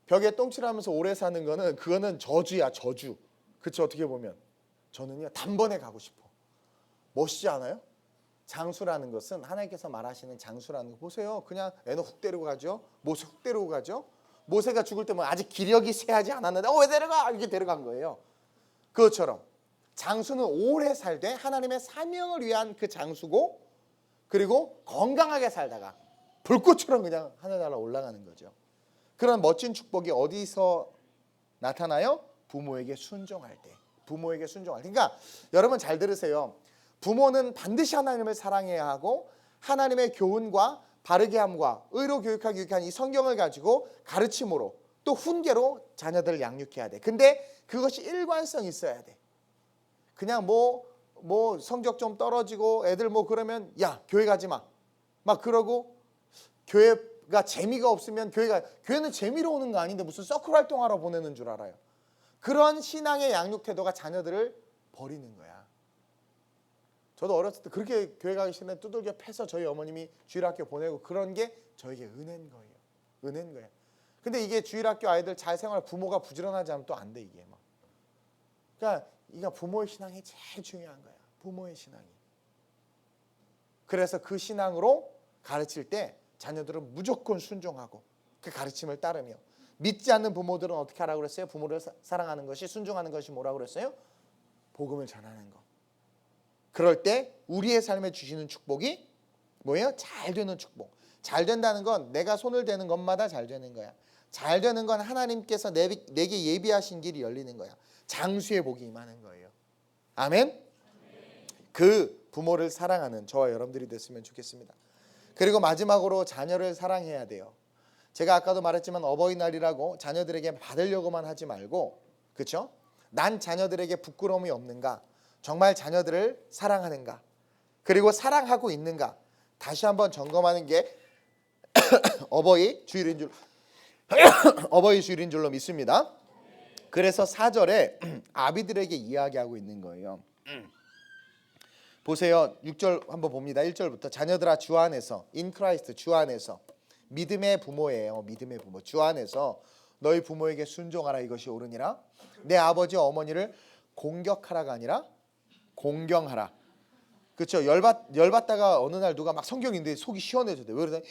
벽에 똥칠하면서 오래 사는 거는 그거는 저주야. 저주. 그쵸? 어떻게 보면 저는요 단번에 가고 싶어. 멋있지 않아요? 장수라는 것은 하나님께서 말하시는 장수라는 거 보세요. 그냥 애는 훅 데리고 가죠. 모세 훅 데리고 가죠. 모세가 죽을 때면 아직 기력이 쇠하지 않았는데 왜 데려가? 이렇게 데려간 거예요. 그것처럼 장수는 오래 살되 하나님의 사명을 위한 그 장수고 그리고 건강하게 살다가 불꽃처럼 그냥 하늘나라 올라가는 거죠. 그런 멋진 축복이 어디서 나타나요? 부모에게 순종할 때. 부모에게 순종할 때. 그러니까 여러분 잘 들으세요. 부모는 반드시 하나님을 사랑해야 하고 하나님의 교훈과 바르게 함과 의로 교육하기 위한 이 성경을 가지고 가르침으로 또 훈계로 자녀들을 양육해야 돼. 근데 그것이 일관성이 있어야 돼. 그냥 뭐 성적 좀 떨어지고 애들 뭐 그러면 야 교회 가지 마. 막 그러고 교회가 재미가 없으면 교회는 재미로 오는 거 아닌데 무슨 서클 활동하러 보내는 줄 알아요. 그런 신앙의 양육 태도가 자녀들을 버리는 거야. 저도 어렸을 때 그렇게 교회 가기 싫은데 두들겨 패서 저희 어머님이 주일학교 보내고 그런 게 저에게 은혜인 거예요. 은혜인 거예요. 근데 이게 주일학교 아이들 잘 생활 부모가 부지런하지 않으면 또 안 돼 이게 막. 그러니까 이거 부모의 신앙이 제일 중요한 거야. 부모의 신앙이. 그래서 그 신앙으로 가르칠 때 자녀들은 무조건 순종하고 그 가르침을 따르며 믿지 않는 부모들은 어떻게 하라고 그랬어요? 부모를 사랑하는 것이 순종하는 것이 뭐라고 그랬어요? 복음을 전하는 거. 그럴 때 우리의 삶에 주시는 축복이 뭐예요? 잘 되는 축복. 잘 된다는 건 내가 손을 대는 것마다 잘 되는 거야. 잘 되는 건 하나님께서 내게 예비하신 길이 열리는 거야. 장수의 복이 임하는 거예요. 아멘? 그 부모를 사랑하는 저와 여러분들이 됐으면 좋겠습니다. 그리고 마지막으로 자녀를 사랑해야 돼요. 제가 아까도 말했지만 어버이날이라고 자녀들에게 받으려고만 하지 말고 그렇죠? 난 자녀들에게 부끄러움이 없는가? 정말 자녀들을 사랑하는가? 그리고 사랑하고 있는가? 다시 한번 점검하는 게 어버이 주일인 줄로 믿습니다. 그래서 4절에 아비들에게 이야기하고 있는 거예요. 보세요. 6절 한번 봅니다. 1절부터 자녀들아 주 안에서 in Christ 주 안에서 믿음의 부모예요. 믿음의 부모. 주 안에서 너희 부모에게 순종하라 이것이 옳으니라. 내 아버지 어머니를 공격하라가 아니라 공경하라. 그렇죠? 열받다가 어느 날 누가 막 성경인데 속이 시원해졌대. 왜 그러냐?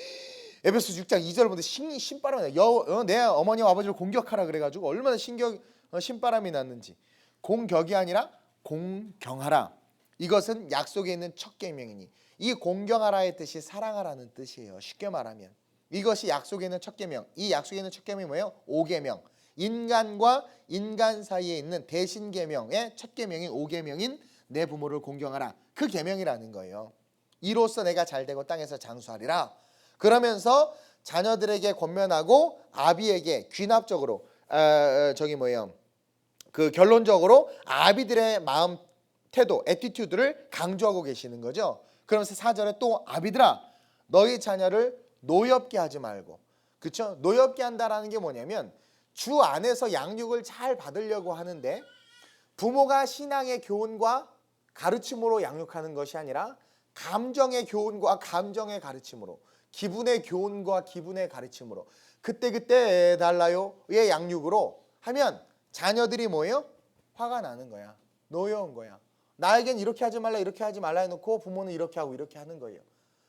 에베소 6장 2절 보는데 신바람이 나. 내 어머니와 아버지를 공격하라 그래가지고 얼마나 신바람이 났는지. 공격이 아니라 공경하라. 이것은 약속에 있는 첫 계명이니 이 공경하라의 뜻이 사랑하라는 뜻이에요. 쉽게 말하면 이것이 약속에 있는 첫 계명. 이 약속에 있는 첫 계명이 뭐예요? 5계명. 인간과 인간 사이에 있는 대신 계명의 첫 계명인 5계명인 내 부모를 공경하라. 그 계명이라는 거예요. 이로써 내가 잘되고 땅에서 장수하리라. 그러면서 자녀들에게 권면하고 아비에게 귀납적으로 그 결론적으로 아비들의 마음 태도, 애티튜드를 강조하고 계시는 거죠. 그러면서 4절에 또 아비들아 너희 자녀를 노엽게 하지 말고. 그렇죠? 노엽게 한다라는 게 뭐냐면 주 안에서 양육을 잘 받으려고 하는데 부모가 신앙의 교훈과 가르침으로 양육하는 것이 아니라 감정의 교훈과 감정의 가르침으로, 기분의 교훈과 기분의 가르침으로, 그때그때 달라요의 양육으로 하면 자녀들이 뭐예요? 화가 나는 거야. 노여운 거야. 나에겐 이렇게 하지 말라 이렇게 하지 말라 해놓고 부모는 이렇게 하고 이렇게 하는 거예요.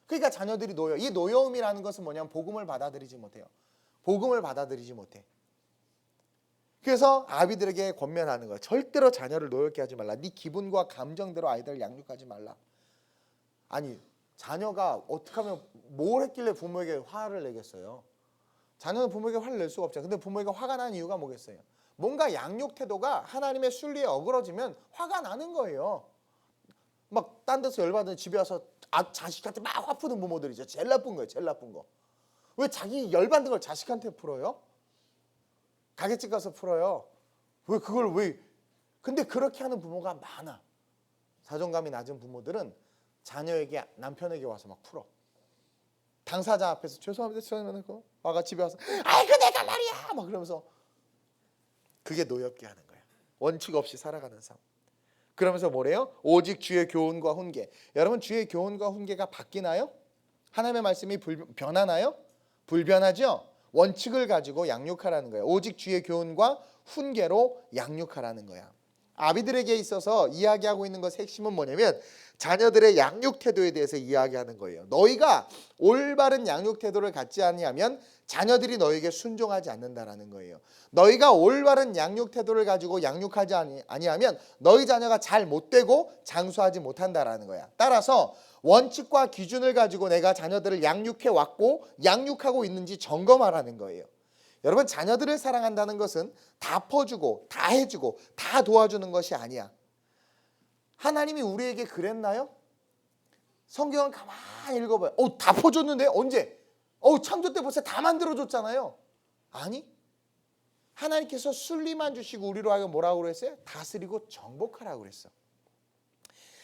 그러니까 자녀들이 노여. 이 노여움이라는 것은 뭐냐면 복음을 받아들이지 못해요. 복음을 받아들이지 못해. 그래서 아비들에게 권면하는 거예요. 절대로 자녀를 노엽게 하지 말라. 네 기분과 감정대로 아이들을 양육하지 말라. 아니 자녀가 어떻게 하면 뭘 했길래 부모에게 화를 내겠어요? 자녀는 부모에게 화를 낼 수가 없잖아요. 근데 부모에게 화가 나는 이유가 뭐겠어요? 뭔가 양육 태도가 하나님의 순리에 어그러지면 화가 나는 거예요. 막 딴 데서 열받은 집에 와서 자식한테 막 화푸는 부모들이죠. 제일 나쁜 거예요. 제일 나쁜 거. 왜 자기 열받는 걸 자식한테 풀어요? 가게집 가서 풀어요. 왜 그걸 왜? 근데 그렇게 하는 부모가 많아. 자존감이 낮은 부모들은 자녀에게 남편에게 와서 막 풀어. 당사자 앞에서 죄송합니다. 죄송합니다. 와가 집에 와서 아이고 내가 말이야 막 그러면서 그게 노엽게 하는 거야. 원칙 없이 살아가는 삶. 그러면서 뭐래요? 오직 주의 교훈과 훈계. 여러분 주의 교훈과 훈계가 바뀌나요? 하나님의 말씀이 변하나요? 불변하죠? 원칙을 가지고 양육하라는 거예요. 오직 주의 교훈과 훈계로 양육하라는 거야. 아비들에게 있어서 이야기하고 있는 것의 핵심은 뭐냐면 자녀들의 양육 태도에 대해서 이야기하는 거예요. 너희가 올바른 양육 태도를 갖지 아니하면 자녀들이 너에게 순종하지 않는다라는 거예요. 너희가 올바른 양육 태도를 가지고 양육하지 아니하면 너희 자녀가 잘 못되고 장수하지 못한다라는 거야. 따라서 원칙과 기준을 가지고 내가 자녀들을 양육해 왔고 양육하고 있는지 점검하라는 거예요. 여러분 자녀들을 사랑한다는 것은 다 퍼주고 다 해주고 다 도와주는 것이 아니야. 하나님이 우리에게 그랬나요? 성경을 가만히 읽어봐요. 다 퍼줬는데 언제? 창조 때 벌써 다 만들어줬잖아요. 아니 하나님께서 순리만 주시고 우리로 하여금 뭐라고 그랬어요? 다스리고 정복하라고 그랬어.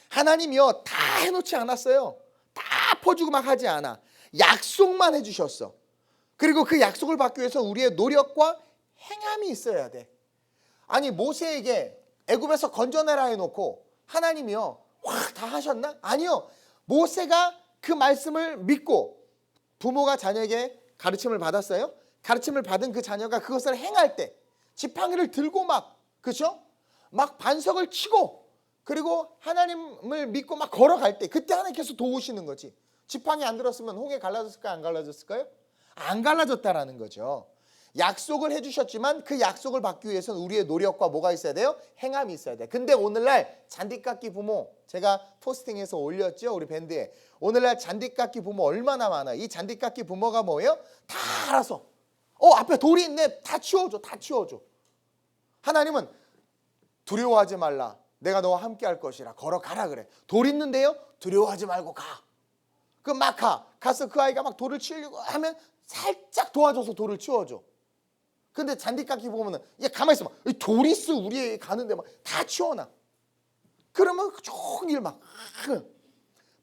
하나님이요 다 해놓지 않았어요. 다 퍼주고 막 하지 않아. 약속만 해주셨어. 그리고 그 약속을 받기 위해서 우리의 노력과 행함이 있어야 돼. 아니 모세에게 애굽에서 건져내라 해놓고 하나님이요 다 하셨나? 아니요. 모세가 그 말씀을 믿고 부모가 자녀에게 가르침을 받았어요. 가르침을 받은 그 자녀가 그것을 행할 때 지팡이를 들고 막 그렇죠? 막 반석을 치고 그리고 하나님을 믿고 막 걸어갈 때 그때 하나님께서 도우시는 거지. 지팡이 안 들었으면 홍해 갈라졌을까요? 안 갈라졌을까요? 안 갈라졌다라는 거죠. 약속을 해주셨지만 그 약속을 받기 위해서는 우리의 노력과 뭐가 있어야 돼요? 행함이 있어야 돼. 근데 오늘날 잔디깎기 부모 제가 포스팅해서 올렸죠. 우리 밴드에. 오늘날 잔디깎기 부모 얼마나 많아. 이 잔디깎기 부모가 뭐예요? 다 알아서 앞에 돌이 있네. 다 치워줘. 다 치워줘. 하나님은 두려워하지 말라. 내가 너와 함께 할 것이라. 걸어가라 그래. 돌 있는데요? 두려워하지 말고 가. 그럼 막 가. 가서 그 아이가 막 돌을 치려고 하면 살짝 도와줘서 돌을 치워줘. 근데 잔디깎기 보면은 얘 가만히 있어. 돌이 있어. 우리 가는데 막 다 치워놔. 그러면 종일 막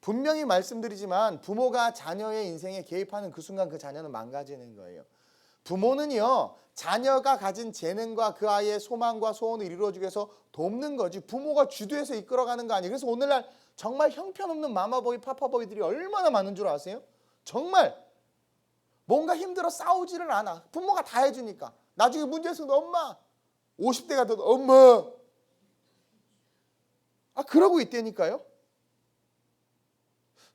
분명히 말씀드리지만 부모가 자녀의 인생에 개입하는 그 순간 그 자녀는 망가지는 거예요. 부모는요 자녀가 가진 재능과 그 아이의 소망과 소원을 이루어주기 위해서 돕는 거지 부모가 주도해서 이끌어가는 거 아니에요. 그래서 오늘날 정말 형편없는 마마보이 파파보이들이 얼마나 많은 줄 아세요? 정말 뭔가 힘들어 싸우지를 않아. 부모가 다 해주니까. 나중에 문제 있으면 엄마 50대가 돼도 엄마 그러고 있다니까요.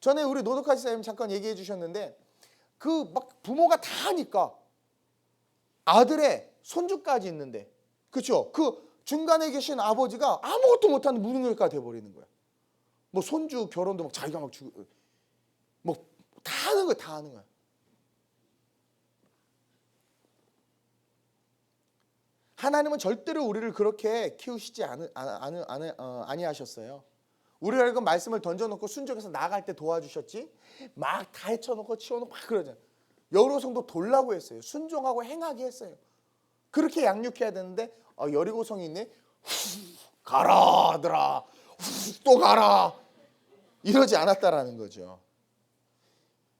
전에 우리 노덕하 지사님 잠깐 얘기해 주셨는데 그 막 부모가 다 하니까 아들의 손주까지 있는데 그렇죠? 그 중간에 계신 아버지가 아무것도 못하는 무능력가 돼버리는 거야. 뭐 손주 결혼도 막 자기가 막 주고 뭐 다 하는 거야. 다 하는 거야. 하나님은 절대로 우리를 그렇게 키우시지 아니하셨어요. 우리가 그 말씀을 던져놓고 순종해서 나아갈 때 도와주셨지 막 다 헤쳐놓고 치워놓고 막 그러잖아요. 여리고 성도 돌라고 했어요. 순종하고 행하게 했어요. 그렇게 양육해야 되는데 여리고 성이 있네. 가라 아들아, 또 가라, 이러지 않았다라는 거죠.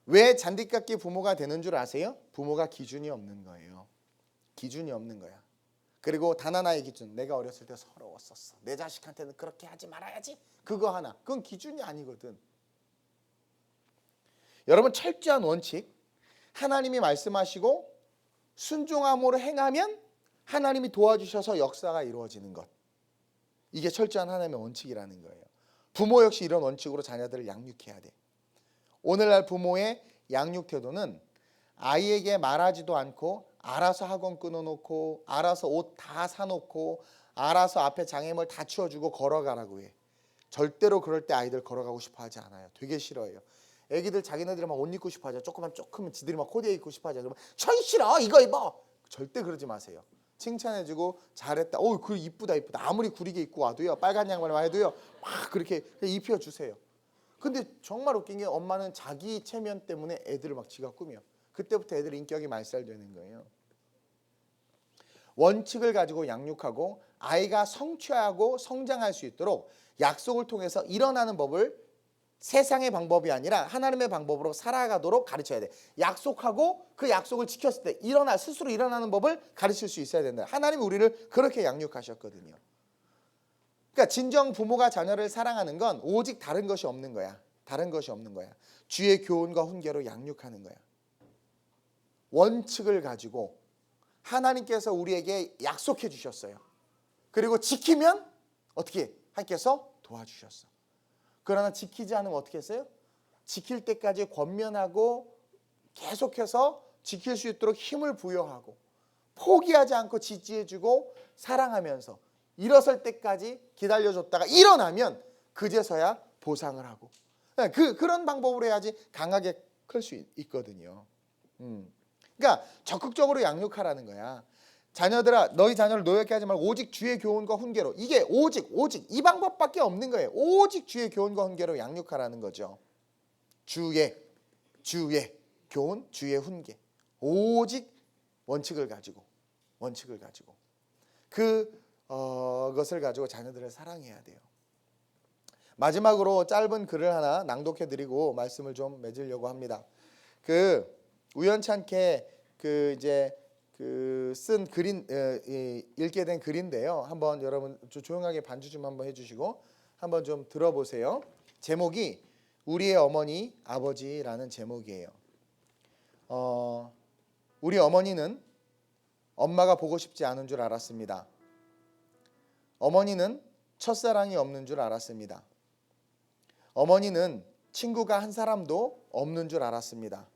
왜 잔디깎기 부모가 되는 줄 아세요? 부모가 기준이 없는 거예요. 기준이 없는 거야. 그리고 단 하나의 기준, 내가 어렸을 때 서러웠었어, 내 자식한테는 그렇게 하지 말아야지, 그거 하나, 그건 기준이 아니거든. 여러분, 철저한 원칙, 하나님이 말씀하시고 순종함으로 행하면 하나님이 도와주셔서 역사가 이루어지는 것, 이게 철저한 하나님의 원칙이라는 거예요. 부모 역시 이런 원칙으로 자녀들을 양육해야 돼. 오늘날 부모의 양육 태도는 아이에게 말하지도 않고 알아서 학원 끊어놓고 알아서 옷 다 사놓고 알아서 앞에 장애물 다 치워주고 걸어가라고 해. 절대로 그럴 때 아이들 걸어가고 싶어 하지 않아요. 되게 싫어해요. 애기들 자기네들이 막 옷 입고 싶어 하죠. 조금은 지들이 막 코디에 입고 싶어 하죠. 그러면 천 싫어, 이거 입어. 절대 그러지 마세요. 칭찬해주고 잘했다, 그 이쁘다 아무리 구리게 입고 와도요, 빨간 양말만 해도요 막 그렇게 입혀주세요. 근데 정말 웃긴 게 엄마는 자기 체면 때문에 애들을 막 지가 꾸며. 그때부터 애들 인격이 말살되는 거예요. 원칙을 가지고 양육하고 아이가 성취하고 성장할 수 있도록 약속을 통해서 일어나는 법을 세상의 방법이 아니라 하나님의 방법으로 살아가도록 가르쳐야 돼. 약속하고 그 약속을 지켰을 때 스스로 일어나는 법을 가르칠 수 있어야 된다. 하나님이 우리를 그렇게 양육하셨거든요. 그러니까 진정 부모가 자녀를 사랑하는 건 오직 다른 것이 없는 거야. 다른 것이 없는 거야. 주의 교훈과 훈계로 양육하는 거야. 원칙을 가지고 하나님께서 우리에게 약속해 주셨어요. 그리고 지키면 어떻게 하나님께서 도와주셨어. 그러나 지키지 않으면 어떻게 했어요? 지킬 때까지 권면하고 계속해서 지킬 수 있도록 힘을 부여하고 포기하지 않고 지지해주고 사랑하면서 일어설 때까지 기다려줬다가 일어나면 그제서야 보상을 하고, 그런 방법으로 해야지 강하게 클 수 있거든요. 그러니까 적극적으로 양육하라는 거야. 자녀들아, 너희 자녀를 노엽게 하지 말고 오직 주의 교훈과 훈계로, 이게 오직 이 방법밖에 없는 거예요. 오직 주의 교훈과 훈계로 양육하라는 거죠. 주의 교훈, 주의 훈계, 오직 원칙을 가지고 그것을 가지고 자녀들을 사랑해야 돼요. 마지막으로 짧은 글을 하나 낭독해 드리고 말씀을 좀 맺으려고 합니다. 우연찮게 쓴 글인, 읽게 된 글인데요. 한번 여러분 조용하게 반주 좀 한번 해주시고 한번 좀 들어보세요. 제목이 우리의 어머니 아버지라는 제목이에요. 우리 어머니는 엄마가 보고 싶지 않은 줄 알았습니다. 어머니는 첫사랑이 없는 줄 알았습니다. 어머니는 친구가 한 사람도 없는 줄 알았습니다.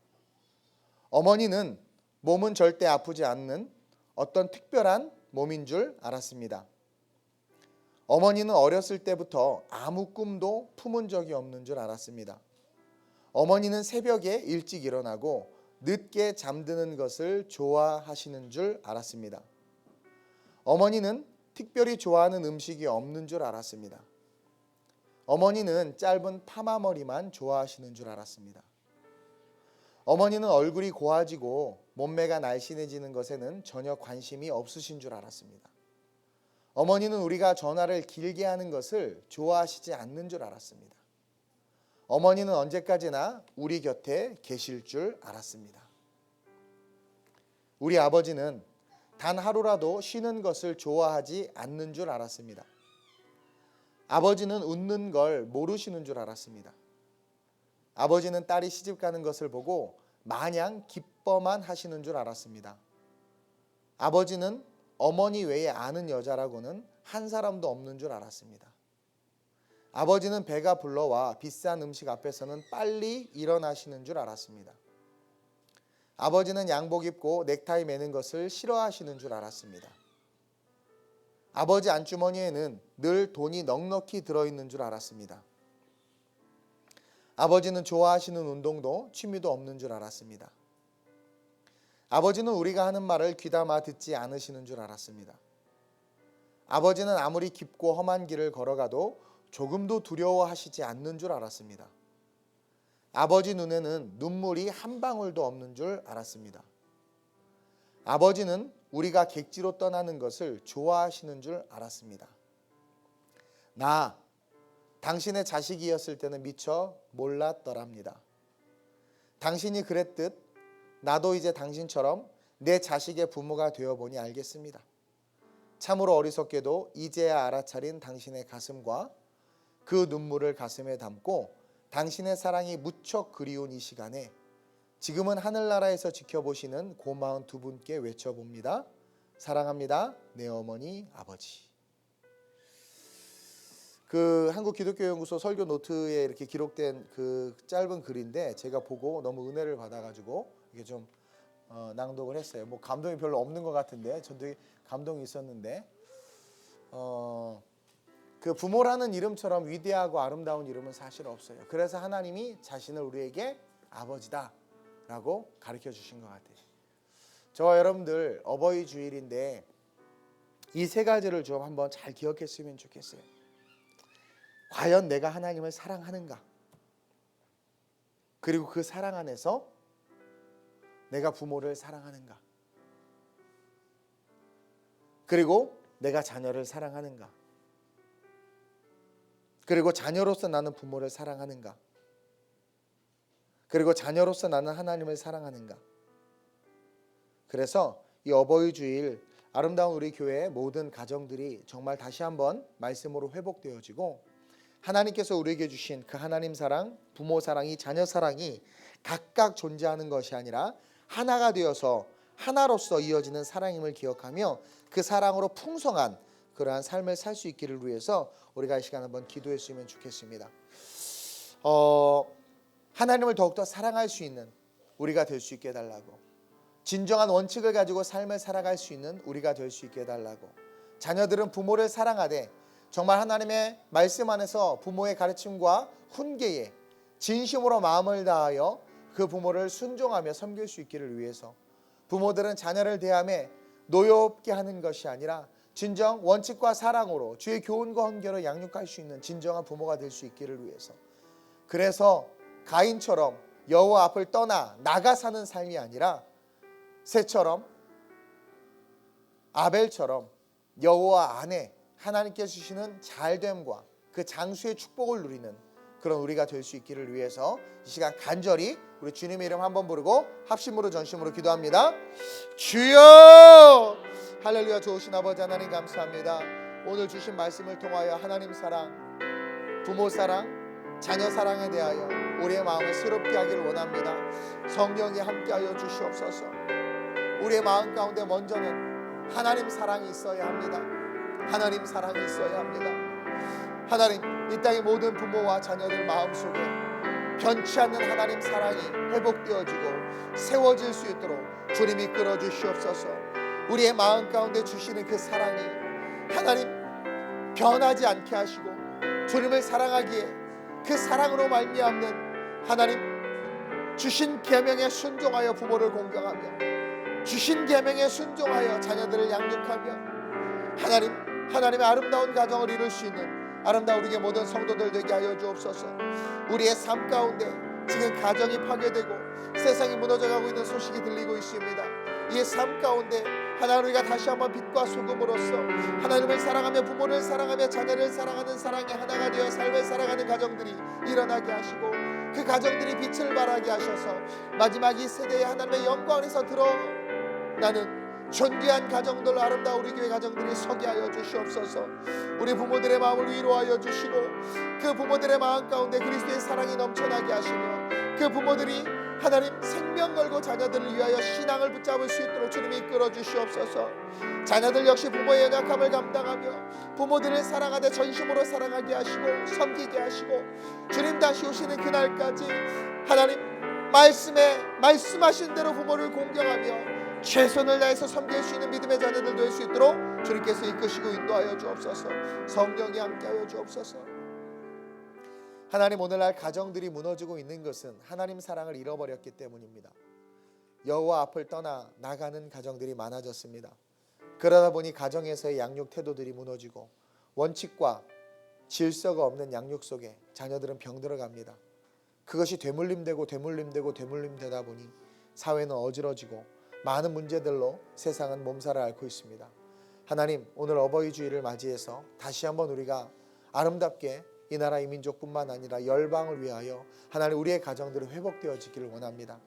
어머니는 몸은 절대 아프지 않는 어떤 특별한 몸인 줄 알았습니다. 어머니는 어렸을 때부터 아무 꿈도 품은 적이 없는 줄 알았습니다. 어머니는 새벽에 일찍 일어나고 늦게 잠드는 것을 좋아하시는 줄 알았습니다. 어머니는 특별히 좋아하는 음식이 없는 줄 알았습니다. 어머니는 짧은 파마머리만 좋아하시는 줄 알았습니다. 어머니는 얼굴이 고와지고 몸매가 날씬해지는 것에는 전혀 관심이 없으신 줄 알았습니다. 어머니는 우리가 전화를 길게 하는 것을 좋아하시지 않는 줄 알았습니다. 어머니는 언제까지나 우리 곁에 계실 줄 알았습니다. 우리 아버지는 단 하루라도 쉬는 것을 좋아하지 않는 줄 알았습니다. 아버지는 웃는 걸 모르시는 줄 알았습니다. 아버지는 딸이 시집가는 것을 보고 마냥 기뻐만 하시는 줄 알았습니다. 아버지는 어머니 외에 아는 여자라고는 한 사람도 없는 줄 알았습니다. 아버지는 배가 불러와 비싼 음식 앞에서는 빨리 일어나시는 줄 알았습니다. 아버지는 양복 입고 넥타이 매는 것을 싫어하시는 줄 알았습니다. 아버지 안주머니에는 늘 돈이 넉넉히 들어있는 줄 알았습니다. 아버지는 좋아하시는 운동도 취미도 없는 줄 알았습니다. 아버지는 우리가 하는 말을 귀담아 듣지 않으시는 줄 알았습니다. 아버지는 아무리 깊고 험한 길을 걸어가도 조금도 두려워하시지 않는 줄 알았습니다. 아버지 눈에는 눈물이 한 방울도 없는 줄 알았습니다. 아버지는 우리가 객지로 떠나는 것을 좋아하시는 줄 알았습니다. 나 당신의 자식이었을 때는 미처 몰랐더랍니다. 당신이 그랬듯 나도 이제 당신처럼 내 자식의 부모가 되어보니 알겠습니다. 참으로 어리석게도 이제야 알아차린 당신의 가슴과 그 눈물을 가슴에 담고 당신의 사랑이 무척 그리운 이 시간에 지금은 하늘나라에서 지켜보시는 고마운 두 분께 외쳐봅니다. 사랑합니다. 내 어머니 아버지. 그 한국기독교연구소 설교 노트에 이렇게 기록된 그 짧은 글인데 제가 보고 너무 은혜를 받아가지고 이게 좀 낭독을 했어요. 뭐 감동이 별로 없는 것 같은데 저도 감동이 있었는데 그 부모라는 이름처럼 위대하고 아름다운 이름은 사실 없어요. 그래서 하나님이 자신을 우리에게 아버지다라고 가르쳐 주신 것 같아요. 저와 여러분들 어버이 주일인데 이 세 가지를 좀 한번 잘 기억했으면 좋겠어요. 과연 내가 하나님을 사랑하는가? 그리고 그 사랑 안에서 내가 부모를 사랑하는가? 그리고 내가 자녀를 사랑하는가? 그리고 자녀로서 나는 부모를 사랑하는가? 그리고 자녀로서 나는 하나님을 사랑하는가? 그래서 이 어버이 주일 아름다운 우리 교회의 모든 가정들이 정말 다시 한번 말씀으로 회복되어지고 하나님께서 우리에게 주신 그 하나님 사랑, 부모 사랑이, 자녀 사랑이 각각 존재하는 것이 아니라 하나가 되어서 하나로서 이어지는 사랑임을 기억하며 그 사랑으로 풍성한 그러한 삶을 살 수 있기를 위해서 우리가 이 시간 한번 기도했으면 좋겠습니다. 하나님을 더욱더 사랑할 수 있는 우리가 될 수 있게 해달라고, 진정한 원칙을 가지고 삶을 살아갈 수 있는 우리가 될 수 있게 해달라고, 자녀들은 부모를 사랑하되 정말 하나님의 말씀 안에서 부모의 가르침과 훈계에 진심으로 마음을 다하여 그 부모를 순종하며 섬길 수 있기를 위해서, 부모들은 자녀를 대하며 노엽게 하는 것이 아니라 진정 원칙과 사랑으로 주의 교훈과 헌결을 양육할 수 있는 진정한 부모가 될 수 있기를 위해서, 그래서 가인처럼 여호와 앞을 떠나 나가 사는 삶이 아니라 셋처럼 아벨처럼 여호와 안에 하나님께 주시는 잘됨과 그 장수의 축복을 누리는 그런 우리가 될 수 있기를 위해서 이 시간 간절히 우리 주님의 이름 한번 부르고 합심으로 전심으로 기도합니다. 주여! 할렐루야. 좋으신 아버지 하나님 감사합니다. 오늘 주신 말씀을 통하여 하나님 사랑, 부모 사랑, 자녀 사랑에 대하여 우리의 마음을 새롭게 하기를 원합니다. 성령이 함께하여 주시옵소서. 우리의 마음 가운데 먼저는 하나님 사랑이 있어야 합니다. 하나님 사랑이 있어야 합니다. 하나님, 이 땅의 모든 부모와 자녀들 마음속에 변치 않는 하나님 사랑이 회복되어지고 세워질 수 있도록 주님 이끌어 주시옵소서. 우리의 마음 가운데 주시는 그 사랑이 하나님 변하지 않게 하시고 주님을 사랑하기에 그 사랑으로 말미암는 하나님 주신 계명에 순종하여 부모를 공경하며 주신 계명에 순종하여 자녀들을 양육하며 하나님의 아름다운 가정을 이룰 수 있는 아름다운 우리의 모든 성도들 되게 하여 주옵소서. 우리의 삶 가운데 지금 가정이 파괴되고 세상이 무너져가고 있는 소식이 들리고 있습니다. 이 삶 가운데 하나님, 우리가 다시 한번 빛과 소금으로서 하나님을 사랑하며 부모를 사랑하며 자녀를 사랑하는 사랑의 하나가 되어 삶을 살아가는 가정들이 일어나게 하시고 그 가정들이 빛을 발하게 하셔서 마지막 이 세대의 하나님의 영광에서 드러나는 존귀한 가정들, 아름다운 우리 교회 가정들이 서게 하여 주시옵소서. 우리 부모들의 마음을 위로하여 주시고 그 부모들의 마음 가운데 그리스도의 사랑이 넘쳐나게 하시며 그 부모들이 하나님 생명 걸고 자녀들을 위하여 신앙을 붙잡을 수 있도록 주님이 이끌어 주시옵소서. 자녀들 역시 부모의 연약함을 감당하며 부모들을 사랑하되 전심으로 사랑하게 하시고 섬기게 하시고 주님 다시 오시는 그날까지 하나님 말씀하신 대로 부모를 공경하며 최선을 다해서 섬길 수 있는 믿음의 자녀들 될 수 있도록 주님께서 이끄시고 인도하여 주옵소서. 성령이 함께하여 주옵소서. 하나님, 오늘날 가정들이 무너지고 있는 것은 하나님 사랑을 잃어버렸기 때문입니다. 여호와 앞을 떠나 나가는 가정들이 많아졌습니다. 그러다 보니 가정에서의 양육 태도들이 무너지고 원칙과 질서가 없는 양육 속에 자녀들은 병들어갑니다. 그것이 되물림되고 되물림되다 보니 사회는 어지러지고 많은 문제들로 세상은 몸살을 앓고 있습니다. 하나님, 오늘 어버이 주일을 맞이해서 다시 한번 우리가 아름답게 이 나라 이 민족뿐만 아니라 열방을 위하여 하나님 우리의 가정들이 회복되어지기를 원합니다.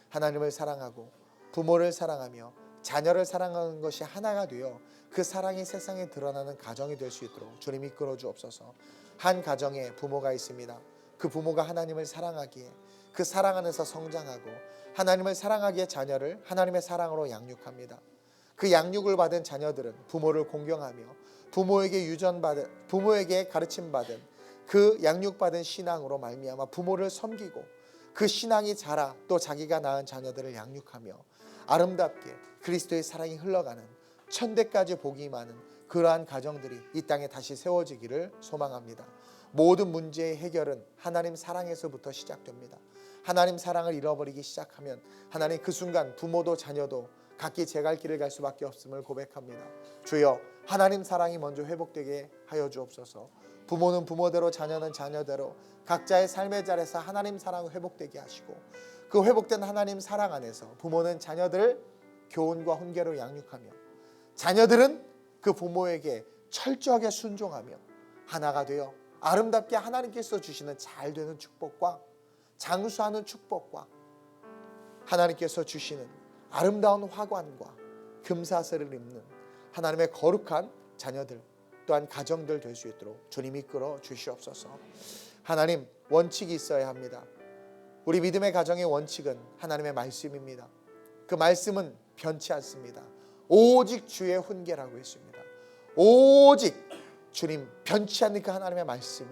하나님을 사랑하고 부모를 사랑하며 자녀를 사랑하는 것이 하나가 되어 그 사랑이 세상에 드러나는 가정이 될 수 있도록 주님 이끌어 주옵소서. 한 가정에 부모가 있습니다. 그 부모가 하나님을 사랑하기에 그 사랑 안에서 성장하고 하나님을 사랑하기에 자녀를 하나님의 사랑으로 양육합니다. 그 양육을 받은 자녀들은 부모를 공경하며 부모에게 가르침받은 그 양육받은 신앙으로 말미암아 부모를 섬기고 그 신앙이 자라 또 자기가 낳은 자녀들을 양육하며 아름답게 그리스도의 사랑이 흘러가는 천대까지 복이 많은 그러한 가정들이 이 땅에 다시 세워지기를 소망합니다. 모든 문제의 해결은 하나님 사랑에서부터 시작됩니다. 하나님 사랑을 잃어버리기 시작하면 하나님 그 순간 부모도 자녀도 각기 제 갈 길을 갈 수밖에 없음을 고백합니다. 주여, 하나님 사랑이 먼저 회복되게 하여 주옵소서. 부모는 부모대로 자녀는 자녀대로 각자의 삶의 자리에서 하나님 사랑을 회복되게 하시고 그 회복된 하나님 사랑 안에서 부모는 자녀들을 교훈과 훈계로 양육하며 자녀들은 그 부모에게 철저하게 순종하며 하나가 되어 아름답게 하나님께서 주시는 잘되는 축복과 장수하는 축복과 하나님께서 주시는 아름다운 화관과 금사슬을 입는 하나님의 거룩한 자녀들 또한 가정들 될 수 있도록 주님 이끌어 주시옵소서. 하나님, 원칙이 있어야 합니다. 우리 믿음의 가정의 원칙은 하나님의 말씀입니다. 그 말씀은 변치 않습니다. 오직 주의 훈계라고 했습니다. 오직 주님 변치 않는 그 하나님의 말씀이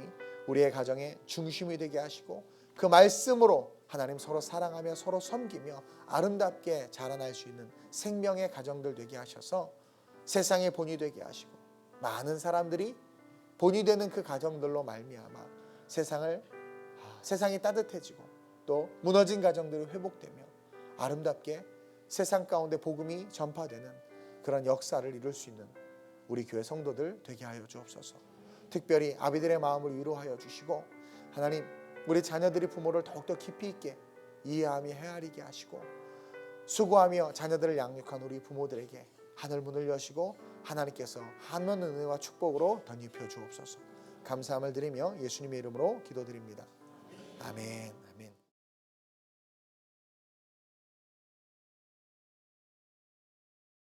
우리의 가정의 중심이 되게 하시고 그 말씀으로 하나님 서로 사랑하며 서로 섬기며 아름답게 자라날 수 있는 생명의 가정들 되게 하셔서 세상의 본이 되게 하시고 많은 사람들이 본이 되는 그 가정들로 말미암아 세상이 따뜻해지고 또 무너진 가정들이 회복되며 아름답게 세상 가운데 복음이 전파되는 그런 역사를 이룰 수 있는 우리 교회 성도들 되게 하여 주옵소서. 특별히 아비들의 마음을 위로하여 주시고 하나님 우리 자녀들이 부모를 더욱더 깊이 있게 이해하며 헤아리게 하시고 수고하며 자녀들을 양육한 우리 부모들에게 하늘 문을 여시고 하나님께서 한원 은혜와 축복으로 덧입혀 주옵소서. 감사함을 드리며 예수님의 이름으로 기도드립니다. 아멘.